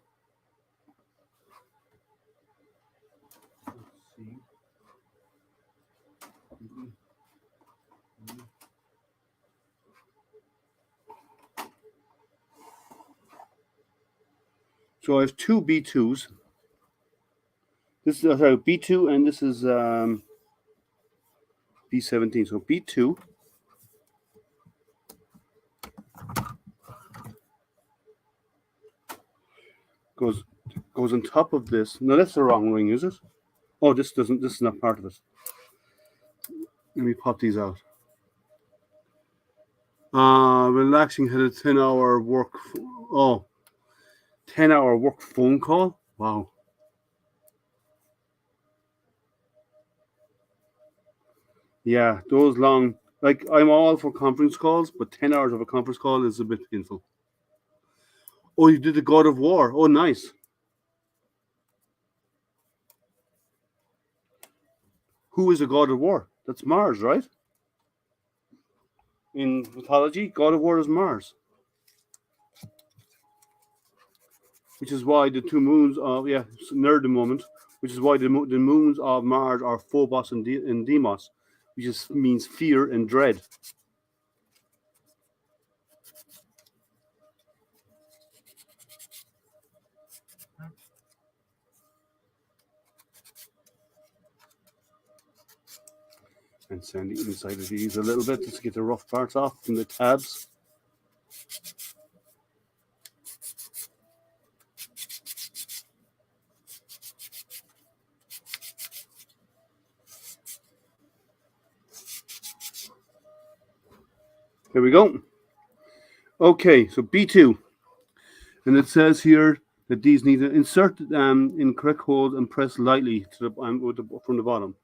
Let's see. So I have two B2s. This is sorry, B2 and this is B17. So B2 goes on top of this. No, that's the wrong ring, is it? Oh, this is not part of it. Let me pop these out. Relaxing had a 10-hour work. 10-hour work phone call. Wow. Yeah, those long. Like, I'm all for conference calls, but 10 hours of a conference call is a bit painful. Oh, you did the God of War. Oh, nice. Who is the God of War? That's Mars, right? In mythology, God of War is Mars. which is why the two moons of near the moment, which is why the moons of Mars are Phobos and Deimos, which means fear and dread. And sanding inside of these a little bit just to get the rough parts off from the tabs. There we go. Okay, so B2. And it says here that these need to insert in correct hold and press lightly to from the bottom.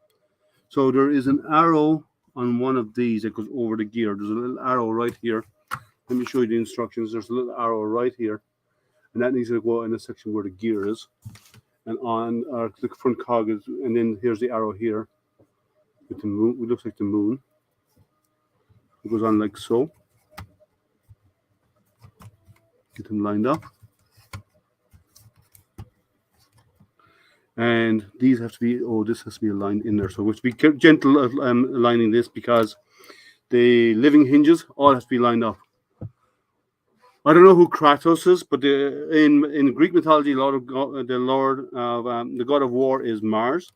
So there is an arrow on one of these that goes over the gear. There's a little arrow right here. Let me show you the instructions. There's a little arrow right here, and that needs to go in the section where the gear is. And on the front cog is, and then here's the arrow here with the moon. It looks like the moon. It goes on like so. Get them lined up. And these have to be, this has to be aligned in there. So we have to be gentle aligning this because the living hinges all have to be lined up. I don't know who Kratos is, but in Greek mythology, the god of war is Mars.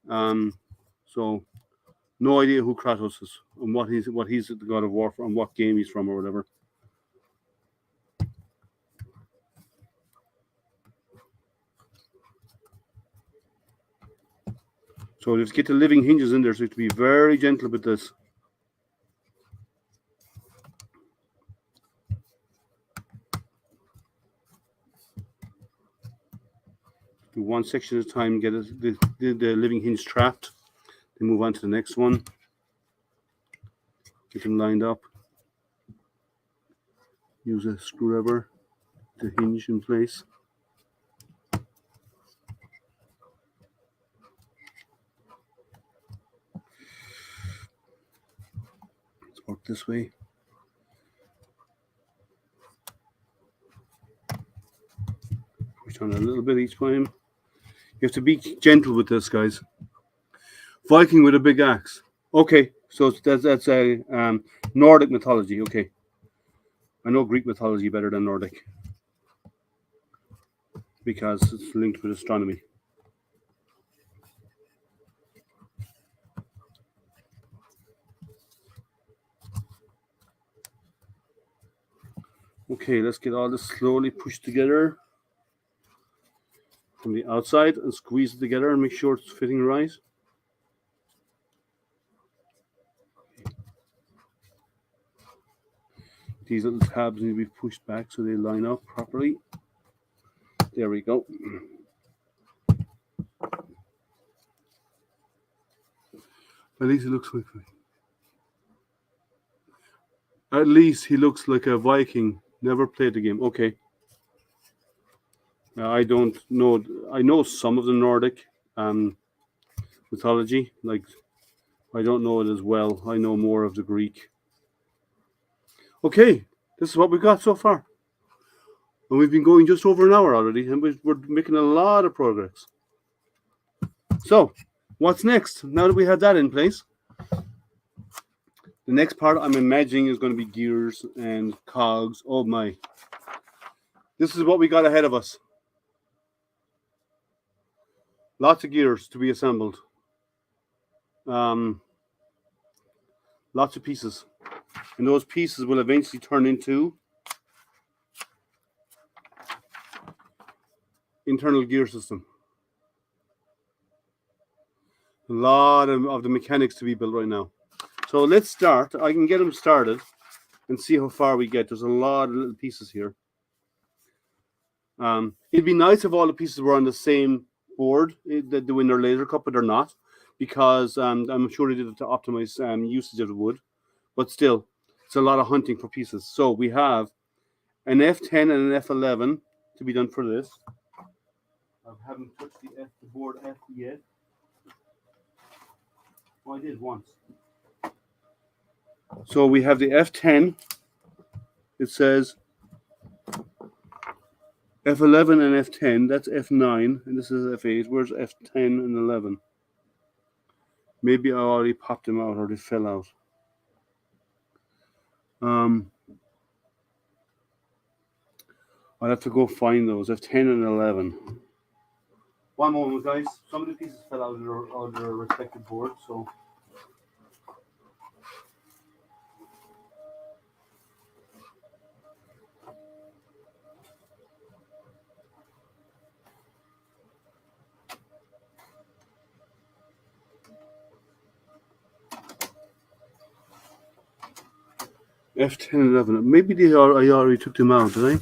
So no idea who Kratos is and what he's the god of war from, what game he's from or whatever. So just get the living hinges in there, so you have to be very gentle with this. Do one section at a time, get the living hinge trapped, then move on to the next one. Get them lined up. Use a screwdriver to hinge in place. Let's work this way. Push on a little bit each time. You have to be gentle with this, guys. Viking with a big axe. Okay, so that's a Nordic mythology. Okay, I know Greek mythology better than Nordic because it's linked with astronomy. Okay, let's get all this slowly pushed together from the outside and squeeze it together and make sure it's fitting right. These little tabs need to be pushed back so they line up properly. There we go. At least it looks like. At least he looks like a Viking. Never played the game. Okay. I don't know. I know some of the Nordic mythology. Like, I don't know it as well. I know more of the Greek. Okay, this is what we got so far. And we've been going just over an hour already, and we're making a lot of progress. So, what's next? Now that we have that in place, the next part I'm imagining is going to be gears and cogs. Oh my. This is what we got ahead of us. Lots of gears to be assembled. Lots of pieces. And those pieces will eventually turn into internal gear system. A lot of the mechanics to be built right now. So let's start. I can get them started and see how far we get. There's a lot of little pieces here. It'd be nice if all the pieces were on the same board, doing their laser cut, but they're not, because I'm sure they did it to optimize usage of the wood. But still, it's a lot of hunting for pieces. So we have an F10 and an F11 to be done for this. I haven't touched the board F yet. Well, I did once. So we have the F10. It says F11 and F10, that's F9, and this is F8. Where's F10 and 11? Maybe I already popped them out or they fell out. I'll have to go find those, F10 and 11. One moment, guys. Some of the pieces fell out of their respective boards, so... F10 and 11. Maybe I already took them out, did I?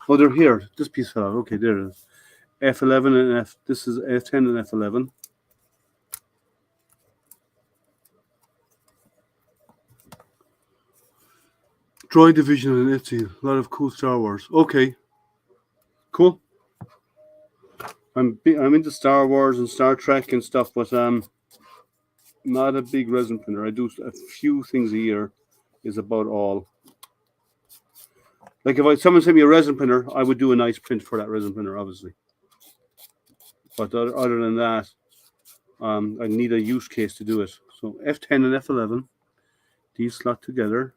Oh, they're here. This piece fell out. Okay, there it is. F11 and this is F10 and F11. Droid Division and Etsy. A lot of cool Star Wars. Okay. Cool. I'm into Star Wars and Star Trek and stuff, but not a big resin printer. I do a few things a year is about all. Like if someone sent me a resin printer, I would do a nice print for that resin printer, obviously. But other than that, I need a use case to do it. So F10 and F11, these slot together.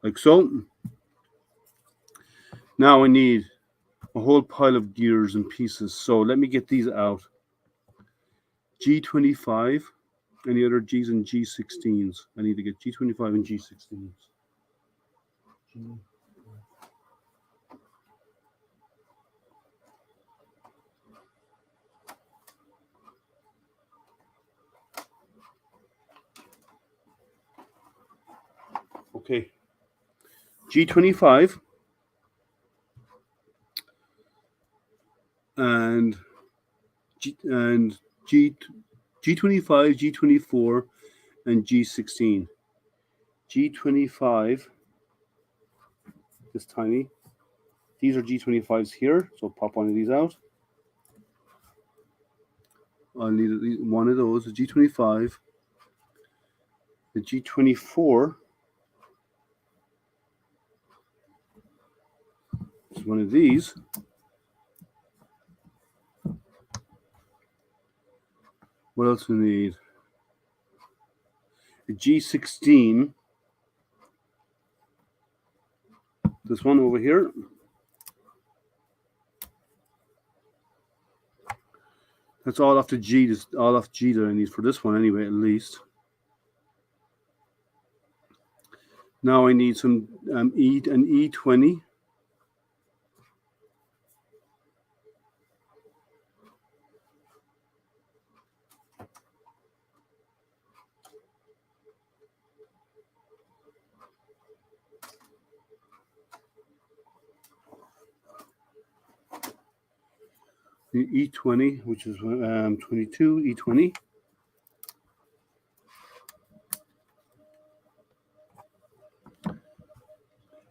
Like so. Now I need a whole pile of gears and pieces. So let me get these out. G25. Any other G's and G16s? I need to get G25 and G16s. Okay. G25 and G25, G24, and G16. G25, this tiny. These are G25s here, so pop one of these out. I'll need one of those, a G25. The G24 is one of these. What else do we need? A G16. This one over here. That's all off the G. All off G that I need for this one anyway, at least. Now I need some an E20. The E20, which is 22, E20.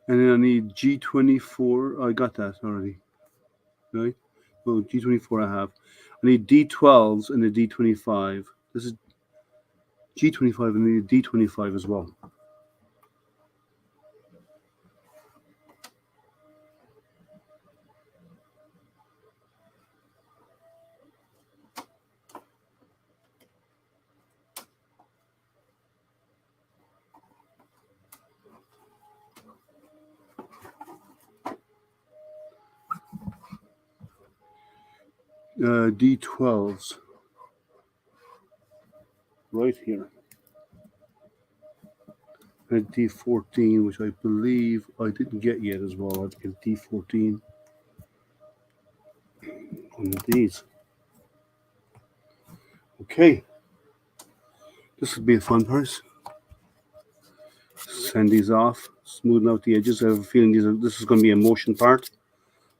And then I need G24. I got that already. Right? Oh, G24 I have. I need D12s and a D25. This is G25 and I need a D25 as well. D12s right here. And D14, which I believe I didn't get yet as well. I have to get D14 on these. Okay. This would be a fun part. Send these off, smoothing out the edges. I have a feeling this is going to be a motion part.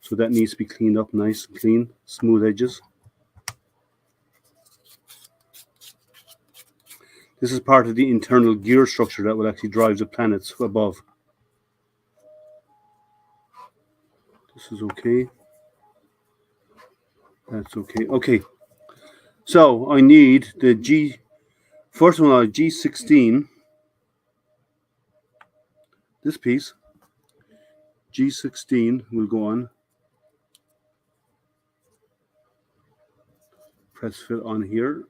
So that needs to be cleaned up nice and clean, smooth edges. This is part of the internal gear structure that will actually drive the planets above. This is okay. That's okay. Okay. So I need the first one, G16. this piece, G16, will go on. Press fit on here.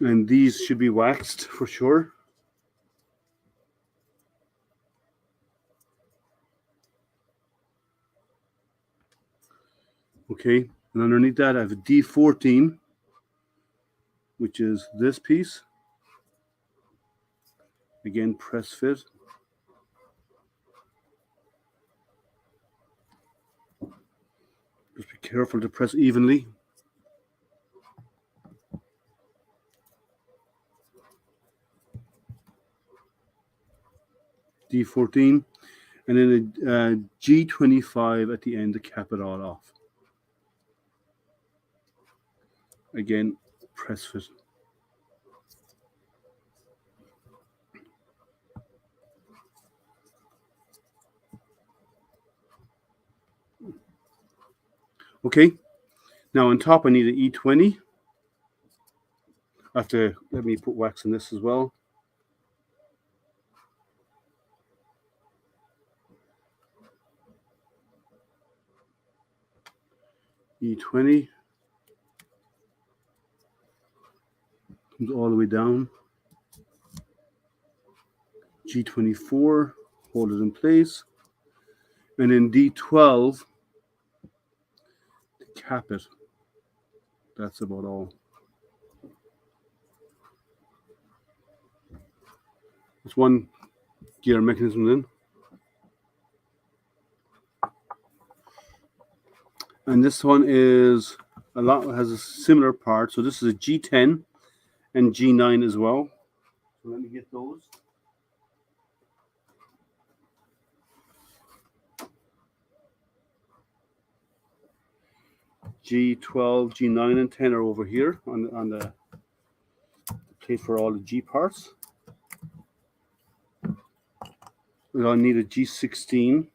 And these should be waxed for sure. Okay, and underneath that I have a D14, which is this piece. Again, press fit. Just be careful to press evenly. D14, and then a G25 at the end to cap it all off. Again, press fit. Okay, now on top I need an E20. I have to, let me put wax in this as well. E20 comes all the way down. G24, hold it in place. And then D12 to cap it. That's about all. There's one gear mechanism then. And this one is has a similar part. So this is a G10 and G9 as well. So let me get those. G12, G9, and 10 are over here on the plate for all the G parts. I'll need a G16.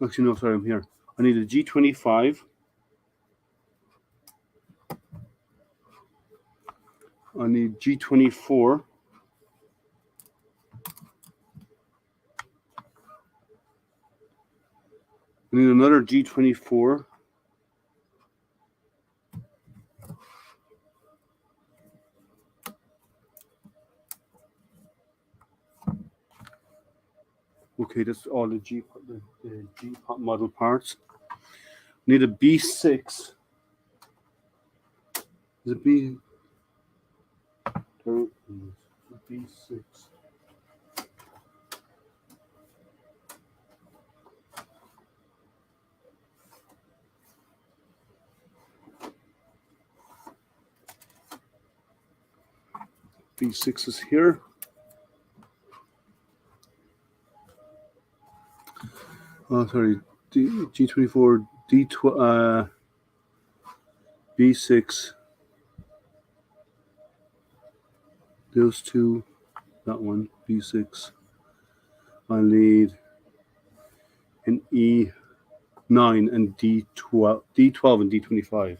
Actually, no, sorry, I'm here. I need a G25. I need G24. I need another G24. Okay, that's all the G model parts. Need a B6. Is it B? B6. B6 is here. Oh, sorry, G24, D12, B6. Those two, that one, B6. I need an E9 and D12 and D25.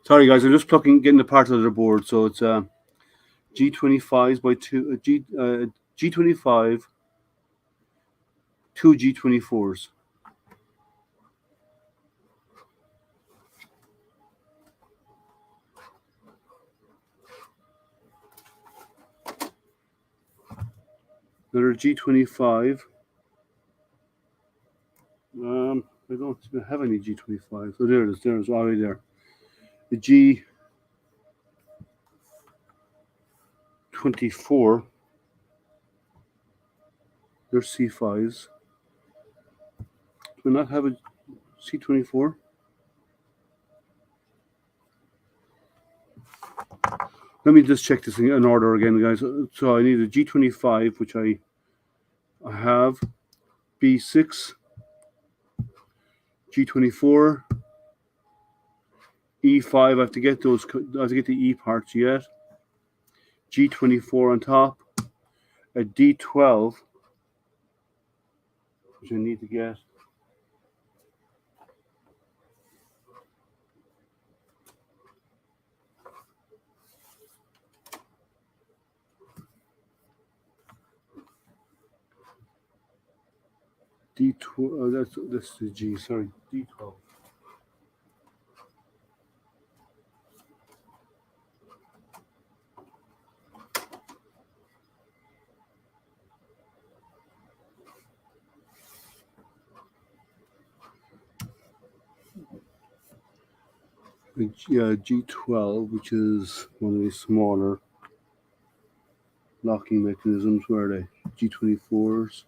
Sorry guys, I'm just getting the parts of the board. So it's G25s by G25, two G24s. Another G25. I don't have any G25. So there it is. There's already there. The G24. There's C5s. Do I not have a C24? Let me just check this in order again, guys. So I need a G25, which I have. B6, G24, E5. I have to get those. I have to get the E parts yet. G24 on top. A D12, which I need to get. D12. Oh, that's the G. Sorry, D12. G12, which is one of the smaller locking mechanisms. Where are they? G24s.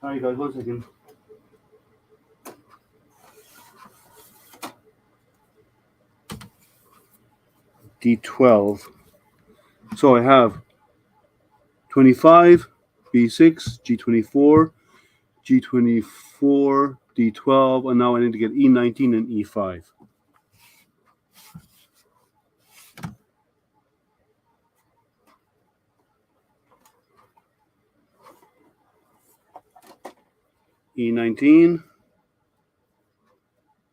Hi guys, 1 second. D12. So I have 25, B6, G24, G24, D12, and now I need to get E19 and E5. E19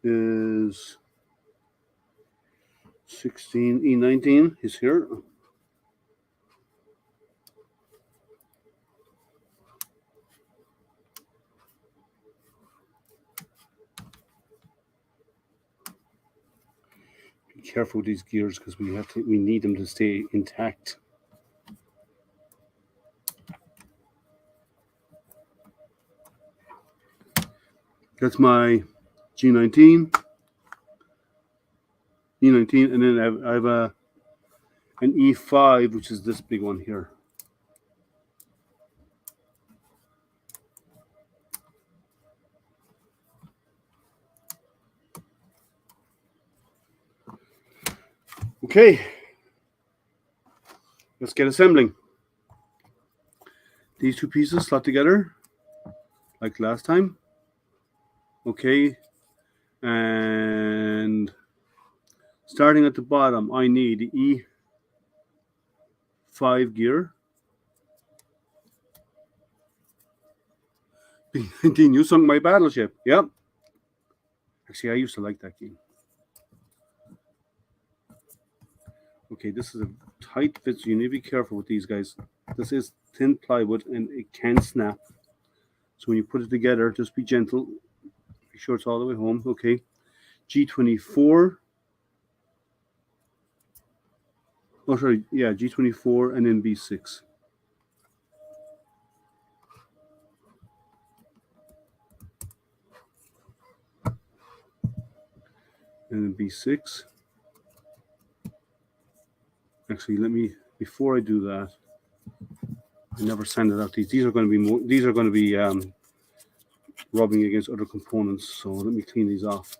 is 16. E19 is here. Be careful with these gears because we need them to stay intact. That's my G19, E19, and then I have an E5, which is this big one here. Okay, let's get assembling. These two pieces slot together like last time. Okay, and starting at the bottom, I need the E5 gear. B19, you sunk my battleship. Yep. Actually, I used to like that game. Okay, this is a tight fit, so you need to be careful with these guys. This is thin plywood and it can snap. So when you put it together, just be gentle. Be sure it's all the way home. Okay. G24. Oh, sorry. Yeah, G24 and then B6. And then B6. Actually, before I do that, I never sanded out these. These are going to be rubbing against other components. So let me clean these off.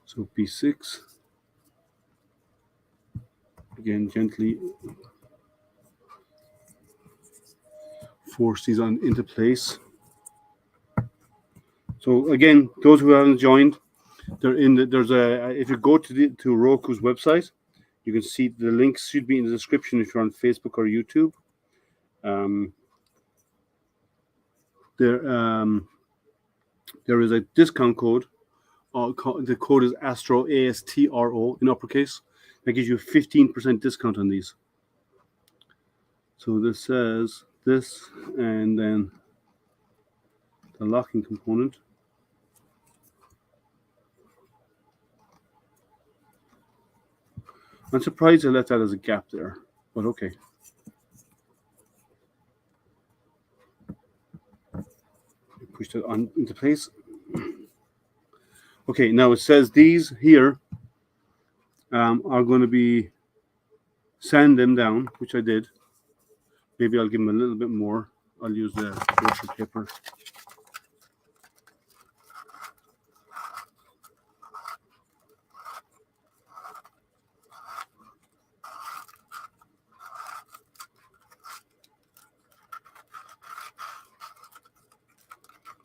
So B6. Again, gently force these into place. So again, those who haven't joined, if you go to Roku's website, you can see the links should be in the description if you're on Facebook or YouTube. There is a discount code. The code is ASTRO, ASTRO in uppercase. That gives you a 15% discount on these. So this says this, and then the locking component. I'm surprised I left that as a gap there, but okay. Push that on into place. Okay, now it says these here are going to be sand them down, which I did. Maybe I'll give them a little bit more. I'll use the grocery paper.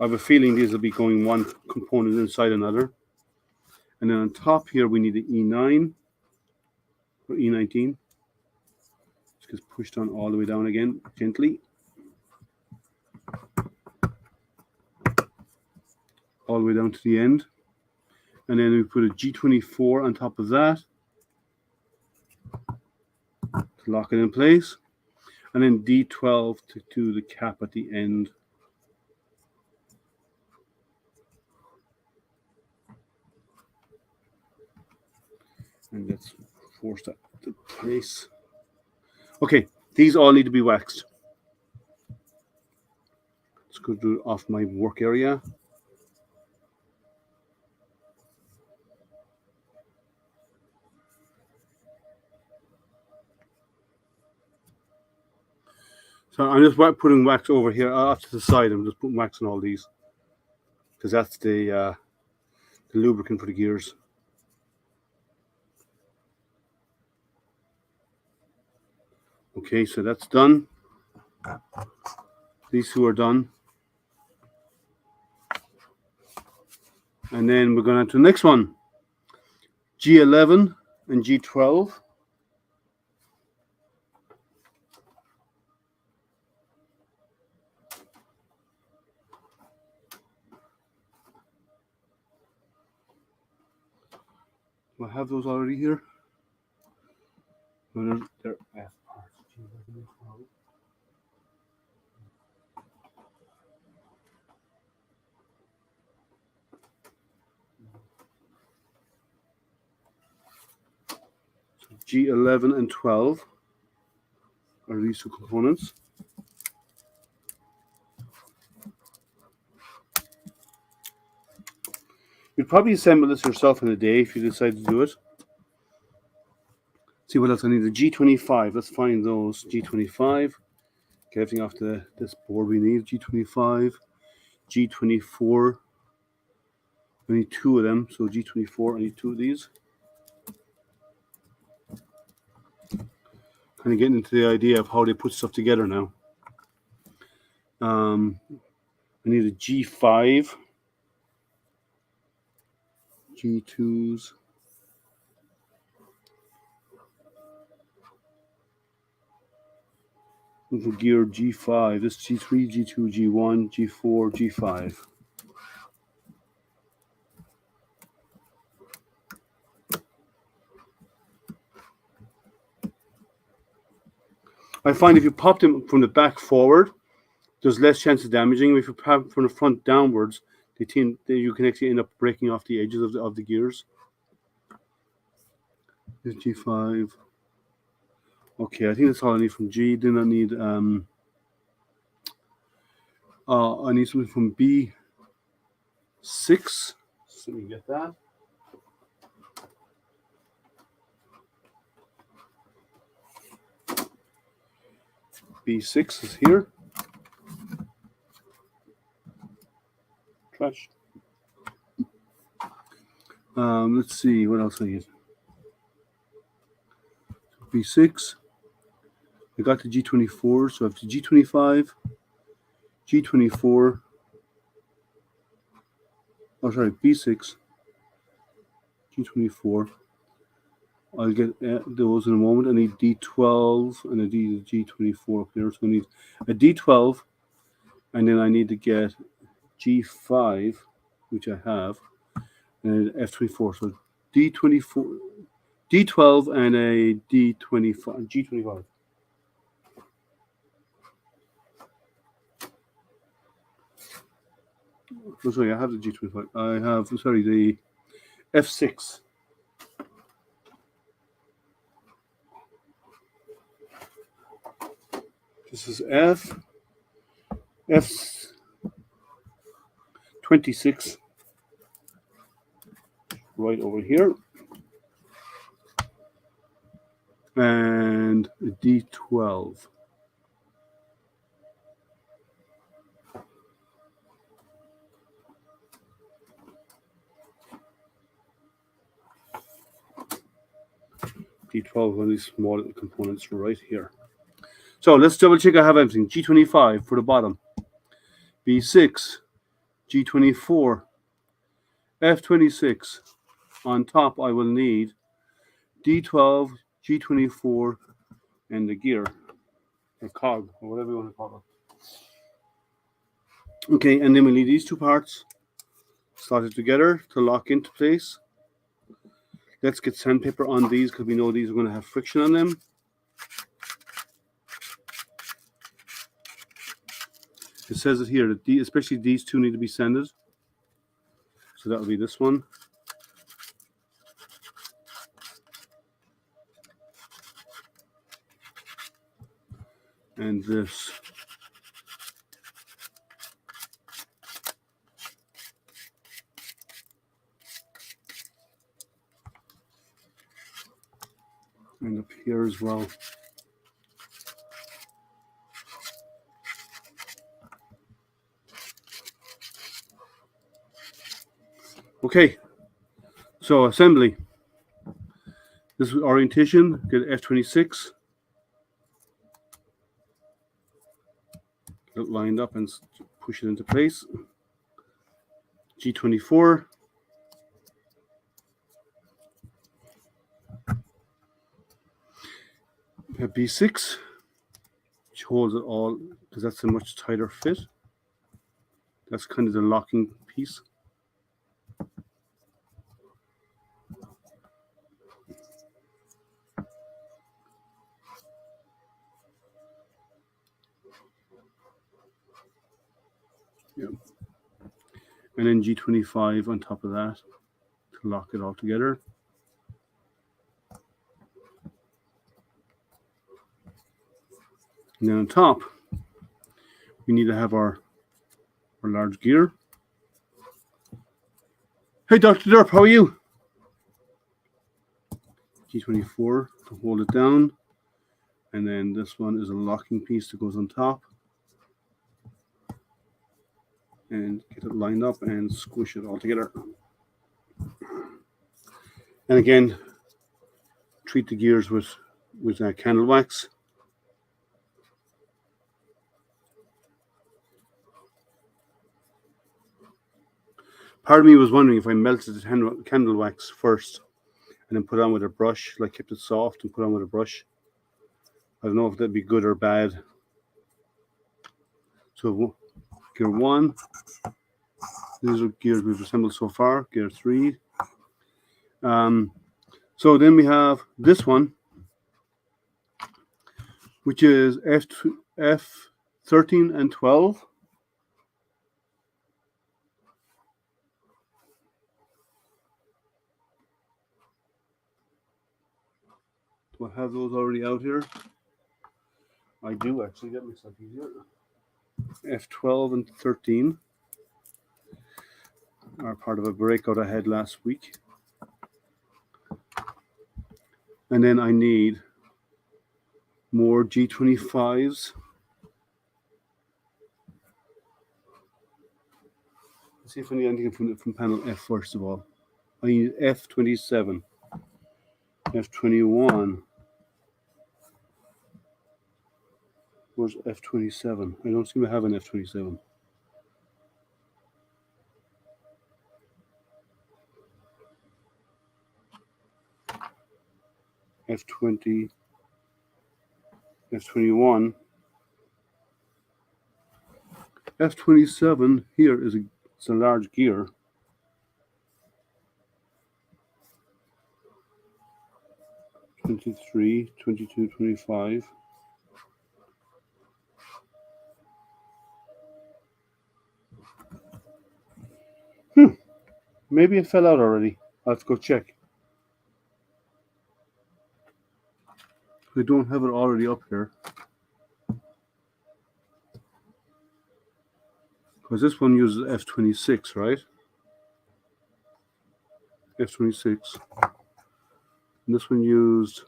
I have a feeling these will be going one component inside another. And then on top here, we need the E9 or E19. gets pushed on all the way down again, gently. All the way down to the end. And then we put a G24 on top of that to lock it in place. And then D12 to do the cap at the end. And let's force that to place. Okay, these all need to be waxed. Let's go do it off my work area. So I'm just putting wax over here off to the side. I'm just putting wax on all these because that's the lubricant for the gears. Okay, so that's done. These two are done. And then we're going on to the next one. G11 and G12. Do I have those already here? No, they're F parts. G11 and 12. G11 and 12 are these two components. You'd probably assemble this yourself in a day if you decide to do it. See what else I need. The G25. Let's find those. G25. Get everything off this board we need. G25. G24. I need two of them. So G24, I need two of these. Kind of getting into the idea of how they put stuff together now. I need a G5. G2s. For gear G5, this G3, G2, G1, G4, G5. I find if you pop them from the back forward, there's less chance of damaging. If you pop them from the front downwards, you can actually end up breaking off the edges of the gears. Here's G5. Okay, I think that's all I need from G. Then I need something from B6. So let me get that. B6 is here. Trash. Let's see what else I need. B6. I got the G24, so I have the G25, G24. Oh, sorry, B6, G24. I'll get those in a moment. I need D12 and a G24 up here. So I need a D12, and then I need to get G5, which I have, and F24. So D24, D12, and a D25, G25. Oh, sorry, I have the G25. I have, sorry, the F6. This is F26, right over here, and a D12. D12, one of these small components right here. So let's double check I have everything. G25 for the bottom. B6, G24, F26. On top I will need D12, G24, and the gear. or cog, or whatever you want to call it. Okay, and then we need these two parts slotted together to lock into place. Let's get sandpaper on these because we know these are going to have friction on them. It says it here that especially these two need to be sanded. So that will be this one. And this. And up here as well. Okay, so assembly. This is orientation, get F26. Get it lined up and push it into place. G24. B6, which holds it all because that's a much tighter fit. That's kind of the locking piece. Yeah. And then G25 on top of that to lock it all together. And then on top, we need to have our large gear. Hey, Dr. Derp, how are you? G24 to hold it down. And then this one is a locking piece that goes on top. And get it lined up and squish it all together. And again, treat the gears with candle wax. Part of me was wondering if I melted the candle wax first and then put it on with a brush, like kept it soft and put it on with a brush. I don't know if that'd be good or bad. So gear 1, these are gears we've assembled so far. Gear 3. So then we have this one, which is F13 and 12. Do I have those already out here? I do actually. Get myself easier. F12 and 13 are part of a breakout I had last week. And then I need more G25s. Let's see if I need anything from panel F first of all. I need F27, F21. Where's F27? I don't seem to have an F27. F20, F21. F27 here is it's a large gear. '23, '22, '25. Maybe it fell out already. I'll have to go check. I don't have it already up here. Because this one uses F26, right? F26. And this one used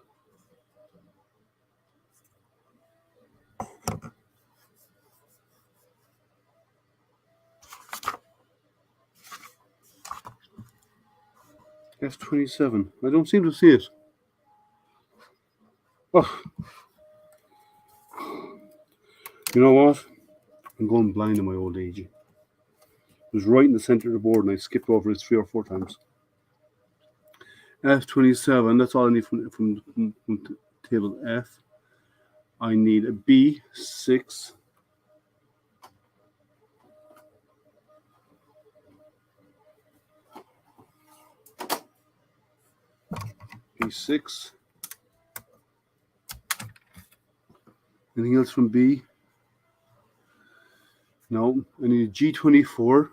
F27. I don't seem to see it. Oh. You know what? I'm going blind in my old age. It was right in the center of the board and I skipped over it 3 or 4 times. F27, that's all I need from table F. I need a B6. B6. Anything else from B? No. I need a G24.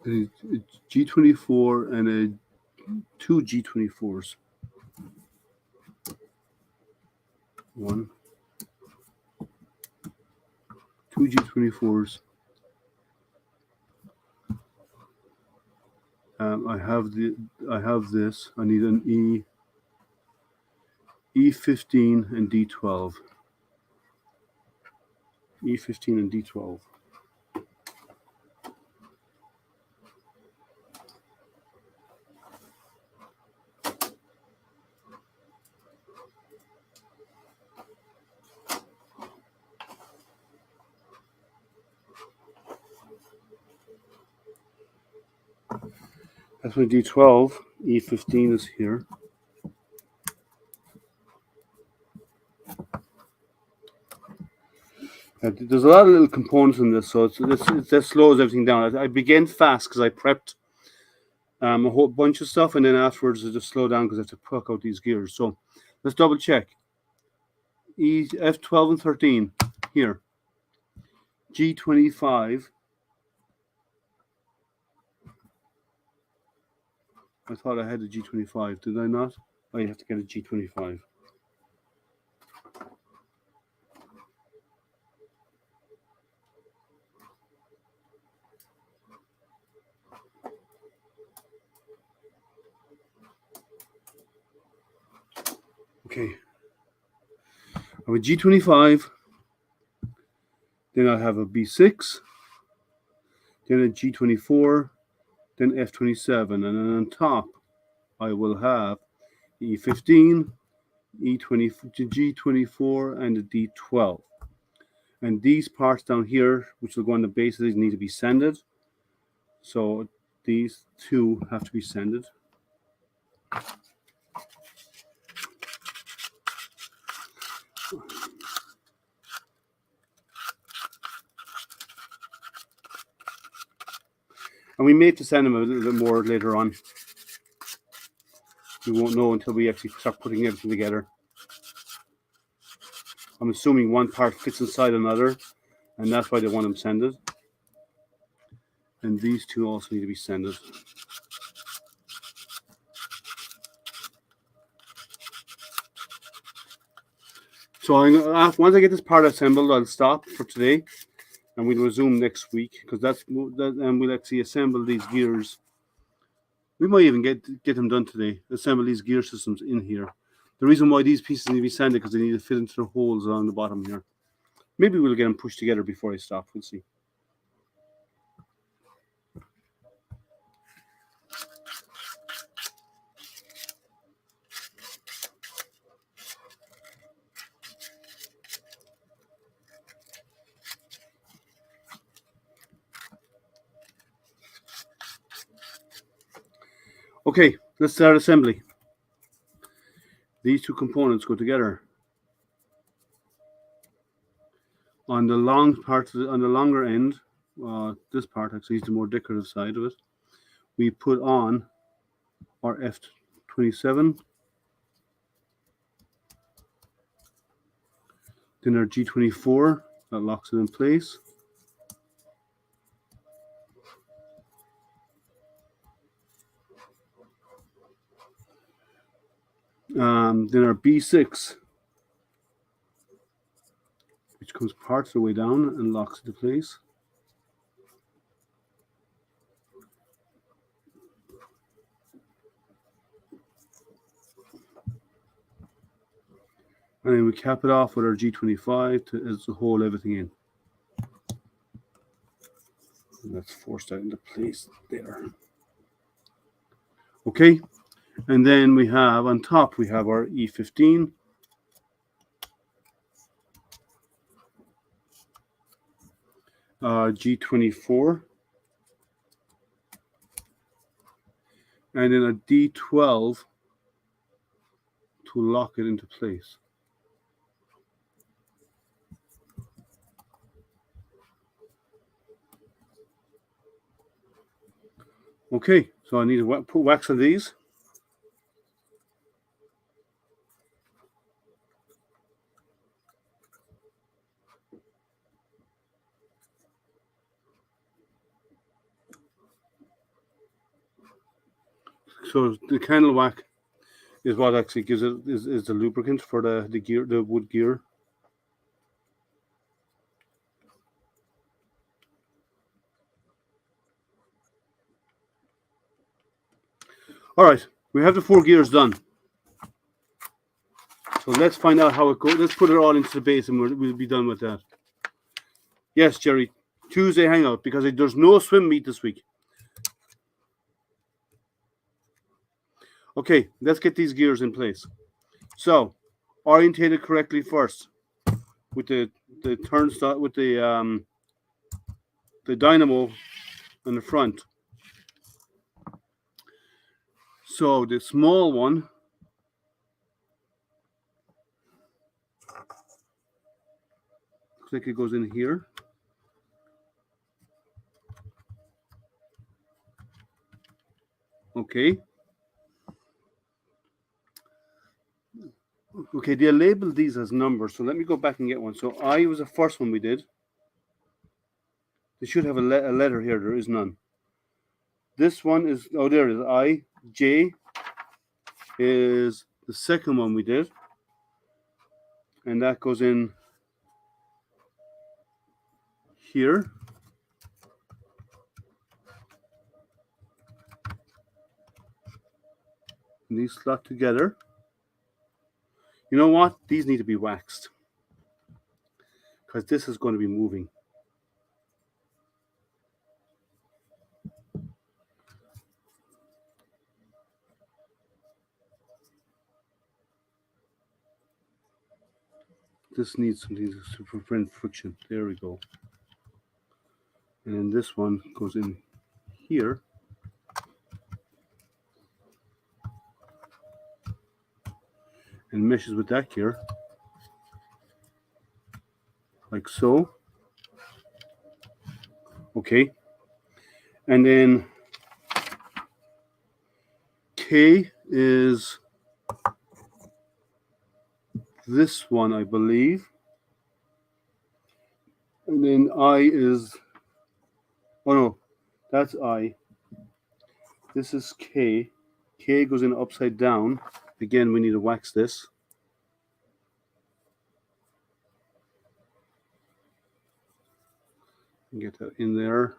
I need a G24 and two G24s. One. Two G24s. I have this. I need an E15 and D12. E15 and D12. That's my D12. E15 is here. There's a lot of little components in this, so that slows everything down. I began fast because I prepped a whole bunch of stuff, and then afterwards I just slow down because I have to pluck out these gears. So let's double check. F12 and 13 here. G25. I thought I had a G25. Did I not? I have to get a G25. Okay. I have a G25. Then I have a B6. Then a G24. Then F27. And then on top, I will have E15, E20, G24, and the D12. And these parts down here, which will go on the base of these, need to be sanded. So these two have to be sanded. And we may have to sand them a little bit more later on. We won't know until we actually start putting everything together. I'm assuming one part fits inside another, and that's why they want them sanded. And these two also need to be sanded. So once I get this part assembled, I'll stop for today, and we'll resume next week because and we'll actually assemble these gears. We might even get them done today. Assemble these gear systems in here. The reason why these pieces need to be sanded because they need to fit into the holes on the bottom here. Maybe we'll get them pushed together before I stop. We'll see. Okay, let's start assembly. These two components go together. On the long part, on the longer end, this part actually is the more decorative side of it. We put on our F27, then our G24 that locks it in place. Then our B6, which comes part of the way down and locks into place. And then we cap it off with our G25 to hold everything in. And that's forced that into place there. Okay, and then we have on top, we have our E15. G24, and then a D12 to lock it into place. Okay, so I need to put wax on these. So the candle wax is what actually gives it is the lubricant for the gear, the wood gear. All right, we have the 4 gears done. So let's find out how it goes. Let's put it all into the base and we'll be done with that. Yes, Jerry, Tuesday hangout because there's no swim meet this week. Okay, let's get these gears in place. So, orientate it correctly first with the turnstile, with the dynamo in the front. So the small one looks like it goes in here. Okay. Okay, they labeled these as numbers, so let me go back and get one. So I was the first one we did. They should have a letter here. There is none. This one is, oh, there it is. I. J is the second one we did. And that goes in here. And these slot together. You know what? These need to be waxed. Because this is going to be moving. This needs something to prevent friction. There we go. And then this one goes in here. And meshes with that gear. Like so. Okay. And then K is this one, I believe. And then I is, oh no, that's I. This is K. K goes in upside down. Again, we need to wax this. Get that in there.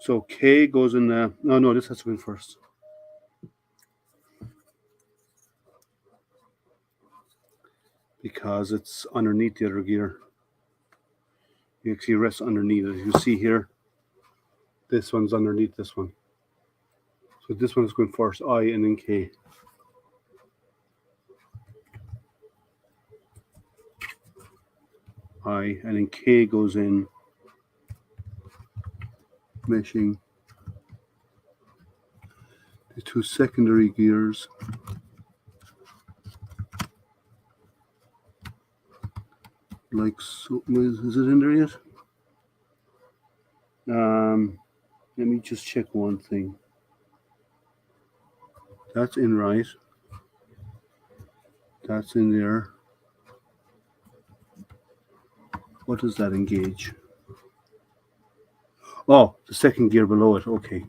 So K goes in the, no, this has to go in first. Because it's underneath the other gear. You actually rest underneath it. You see here, this one's underneath this one. So this one's going first, I and then K. I and then K goes in, meshing the 2 secondary gears. Like so. Is it in there yet? Let me just check one thing. That's in right. That's in there. What does that engage? Oh, the second gear below it. Okay.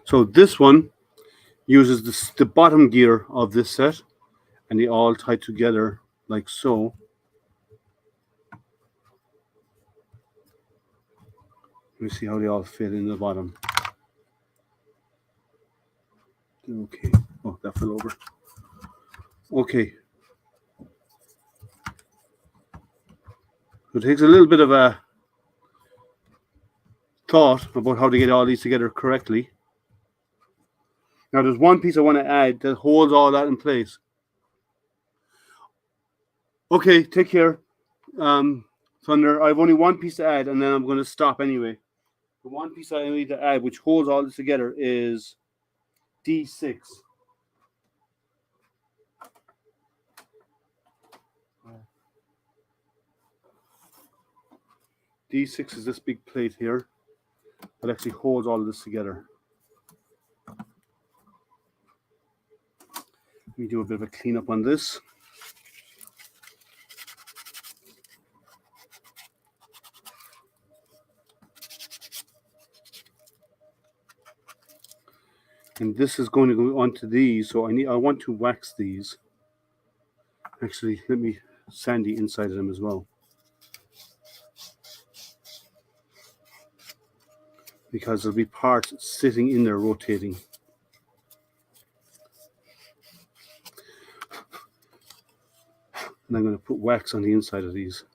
So this one uses the bottom gear of this set, and they all tie together like so. Let me see how they all fit in the bottom. Okay. Oh, that fell over. Okay. So it takes a little bit of a thought about how to get all these together correctly. Now, there's one piece I want to add that holds all that in place. Okay, take care. Thunder, I have only one piece to add, and then I'm going to stop anyway. The one piece I need to add, which holds all this together, is D6. D6 is this big plate here that actually holds all of this together. Let me do a bit of a cleanup on this. And this is going to go onto these, so I want to wax these. Actually, let me sand the inside of them as well, because there'll be parts sitting in there rotating. And I'm going to put wax on the inside of these.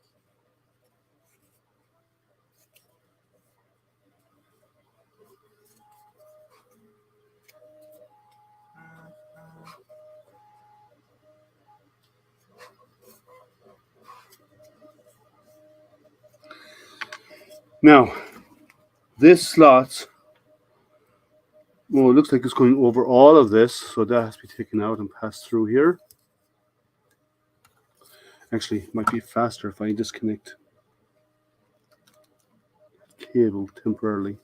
Now, this slot, well, it looks like it's going over all of this, so that has to be taken out and passed through here. Actually, it might be faster if I disconnect the cable temporarily.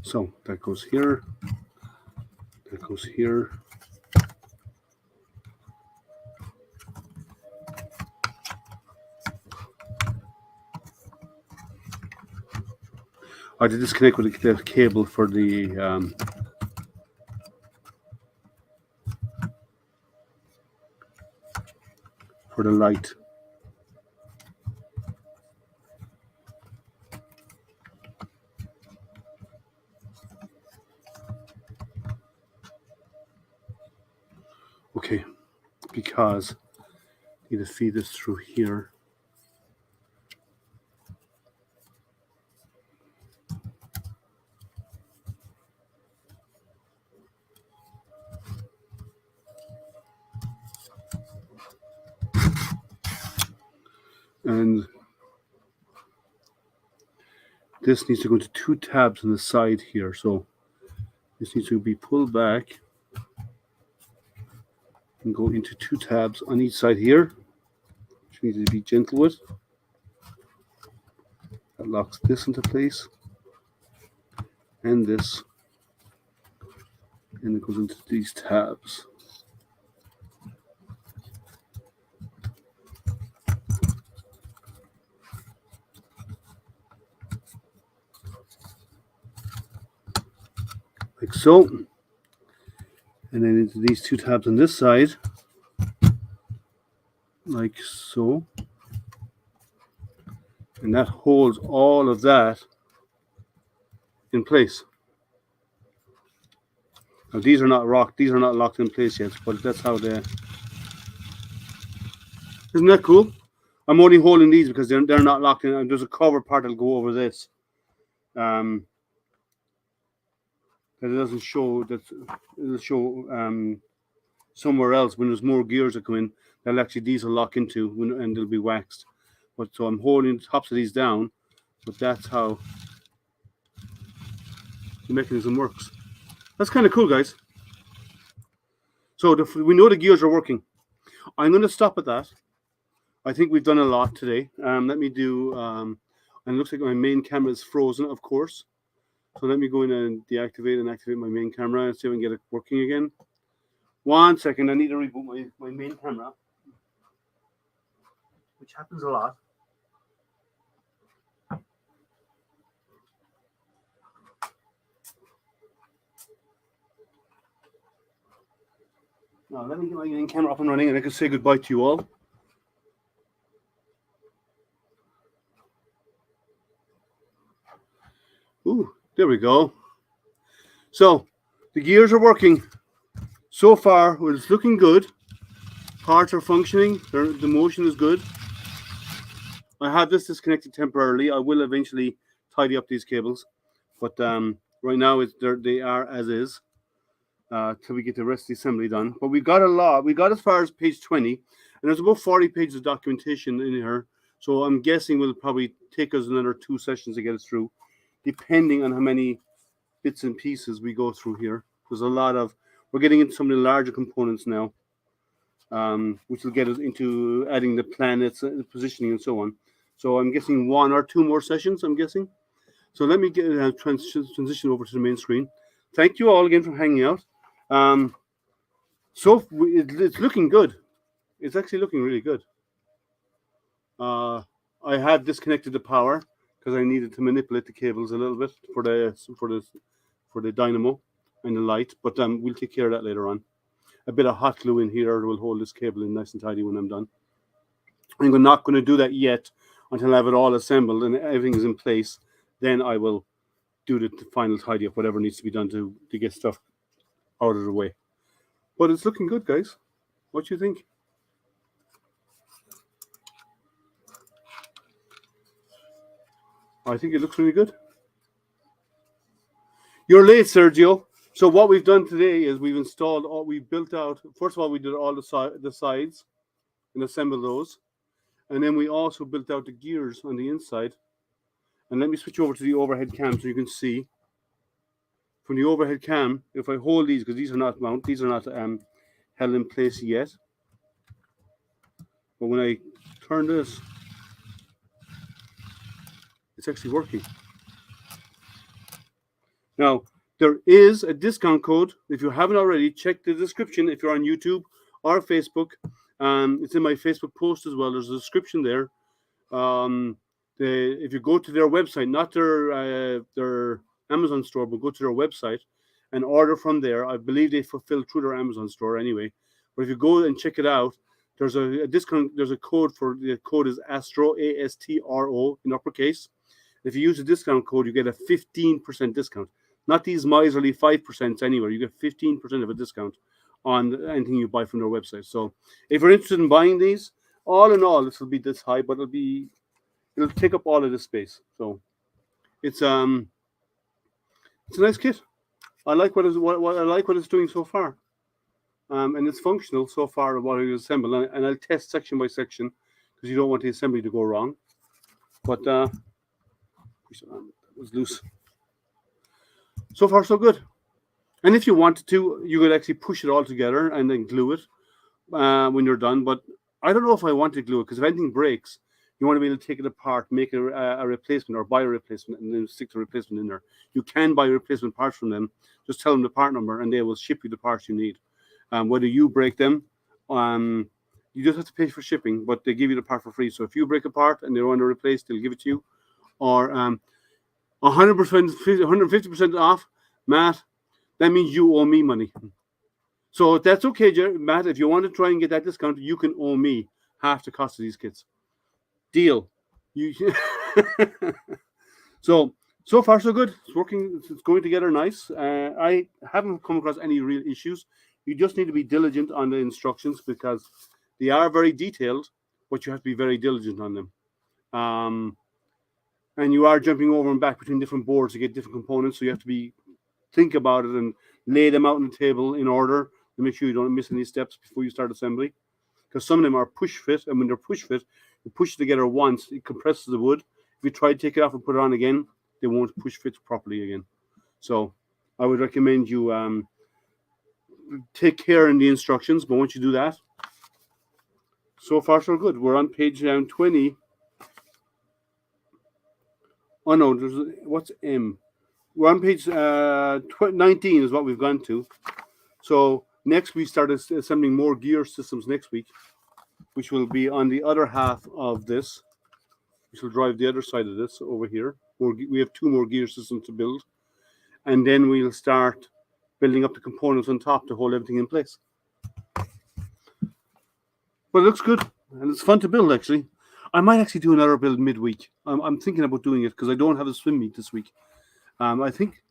So that goes here, that goes here. I did disconnect with the cable for the light. Okay, because I need to feed this through here. And this needs to go into two tabs on the side here. So this needs to be pulled back and go into two tabs on each side here, which we need to be gentle with. That locks this into place, and this, and it goes into these tabs. Like so, and then into these two tabs on this side, like so, and that holds all of that in place. Now these are not locked in place yet, but that's how they. Isn't that cool? I'm only holding these because they're not locked in, and there's a cover part that'll go over this. That it doesn't show, that it'll show somewhere else when there's more gears that come in. They'll actually, these will lock into and they'll be waxed. But so I'm holding the tops of these down, but that's how the mechanism works. That's kind of cool, guys. So we know the gears are working. I'm going to stop at that. I think we've done a lot today. Let me do, and it looks like my main camera is frozen, of course. So let me go in and deactivate and activate my main camera and see if I can get it working again. 1 second, I need to reboot my main camera, which happens a lot. Now let me get my main camera up and running and I can say goodbye to you all. Ooh, there we go. So the gears are working. So far, well, it's looking good. Parts are functioning. The motion is good. I have this disconnected temporarily. I will eventually tidy up these cables, but Right now, they are as is till we get the rest of the assembly done. But we got a lot. We got as far as page 20, and there's about 40 pages of documentation in here. So I'm guessing will probably take us another 2 sessions to get us through, depending on how many bits and pieces we go through here. There's a lot of, we're getting into some of the larger components now, which will get us into adding the planets, the positioning, and so on. So I'm guessing 1 or 2 more sessions, I'm guessing. So let me get transition over to the main screen. Thank you all again for hanging out. It's looking good. It's actually looking really good. I had disconnected the power because I needed to manipulate the cables a little bit for the dynamo and the light, but we'll take care of that later on. A bit of hot glue in here will hold this cable in nice and tidy when I'm done. I'm not going to do that yet until I have it all assembled and everything is in place. Then I will do the final tidy up, whatever needs to be done to get stuff out of the way. But it's looking good, guys. What do you think? I think it looks really good. You're late, Sergio. So what we've done today is we've installed all, we've built out, first of all, we did all the sides and assembled those. And then we also built out the gears on the inside. And let me switch over to the overhead cam so you can see. From the overhead cam, if I hold these, because these are not held in place yet. But when I turn this, it's actually working. Now, there is a discount code. If you haven't already, check the description if you're on YouTube or Facebook. It's in my Facebook post as well. There's a description there. If you go to their website, not their Amazon store, but go to their website and order from there. I believe they fulfill through their Amazon store anyway. But if you go and check it out, there's a discount. There's a code for the code is ASTRO, ASTRO in uppercase. If you use the discount code, you get a 15% discount. Not these miserly 5% anywhere. You get 15% of a discount on anything you buy from their website. So if you're interested in buying these, all in all, this will be this high, but it'll take up all of this space. So it's a nice kit. I like what it's doing so far, and it's functional so far. What it assembled, and I'll test section by section because you don't want the assembly to go wrong. But it was loose. So far, so good. And if you wanted to, you could actually push it all together and then glue it when you're done. But I don't know if I want to glue it because if anything breaks, you want to be able to take it apart, make a replacement or buy a replacement and then stick the replacement in there. You can buy replacement parts from them. Just tell them the part number and they will ship you the parts you need. Whether you break them, you just have to pay for shipping, but they give you the part for free. So if you break a part and they want to replace, they'll give it to you. Or 100%, 150% off, Matt, that means you owe me money. So that's okay, Matt. If you want to try and get that discount, you can owe me half the cost of these kits. Deal. So far so good. It's working. It's going together nice. I haven't come across any real issues. You just need to be diligent on the instructions because they are very detailed, but you have to be very diligent on them. And you are jumping over and back between different boards to get different components, so you have to think about it and lay them out on the table in order to make sure you don't miss any steps before you start assembly. Because some of them are push fit, and when they're push fit, you push it together once, it compresses the wood. If you try to take it off and put it on again, they won't push fit properly again. So I would recommend you take care in the instructions, but once you do that, so far so good. We're on page 20. Oh no, what's M? We're on page 19 is what we've gone to. So next we start assembling more gear systems next week, which will be on the other half of this, which will drive the other side of this over here. We have 2 more gear systems to build. And then we'll start building up the components on top to hold everything in place. But it looks good, and it's fun to build, actually. I might actually do another build midweek. I'm thinking about doing it because I don't have a swim meet this week. I think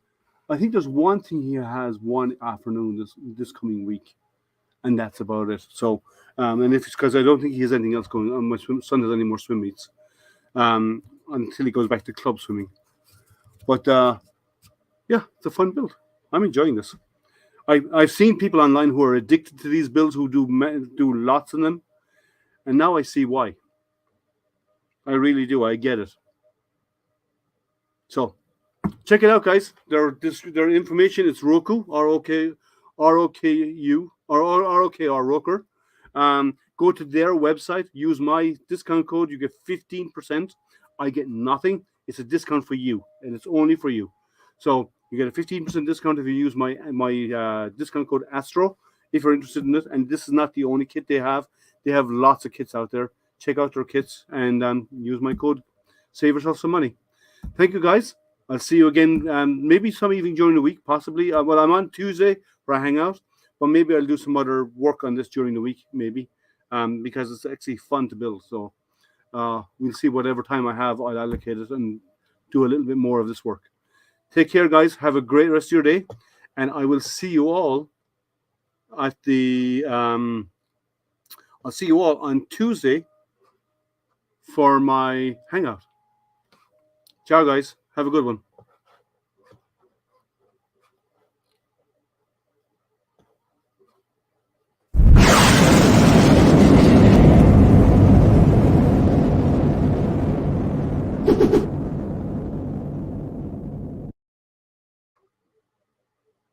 there's one thing he has one afternoon this coming week, and that's about it. So, and if it's because I don't think he has anything else going on. My son has any more swim meets until he goes back to club swimming. But yeah, it's a fun build. I'm enjoying this. I've seen people online who are addicted to these builds who do lots of them, and now I see why. I really do. I get it. So check it out, guys. Their information is Roku, ROKU, or ROKR Roker. Go to their website, use my discount code, you get 15%. I get nothing. It's a discount for you, and it's only for you. So you get a 15% discount if you use my discount code Astro if you're interested in it. And this is not the only kit they have. They have lots of kits out there. Check out their kits and use my code. Save yourself some money. Thank you, guys. I'll see you again. Maybe some evening during the week, possibly. Well, I'm on Tuesday for a hangout, but maybe I'll do some other work on this during the week, maybe, because it's actually fun to build. So we'll see whatever time I have, I'll allocate it and do a little bit more of this work. Take care, guys. Have a great rest of your day, and I will see you all at the. I'll see you all on Tuesday for my hangout. Ciao, guys. Have a good one.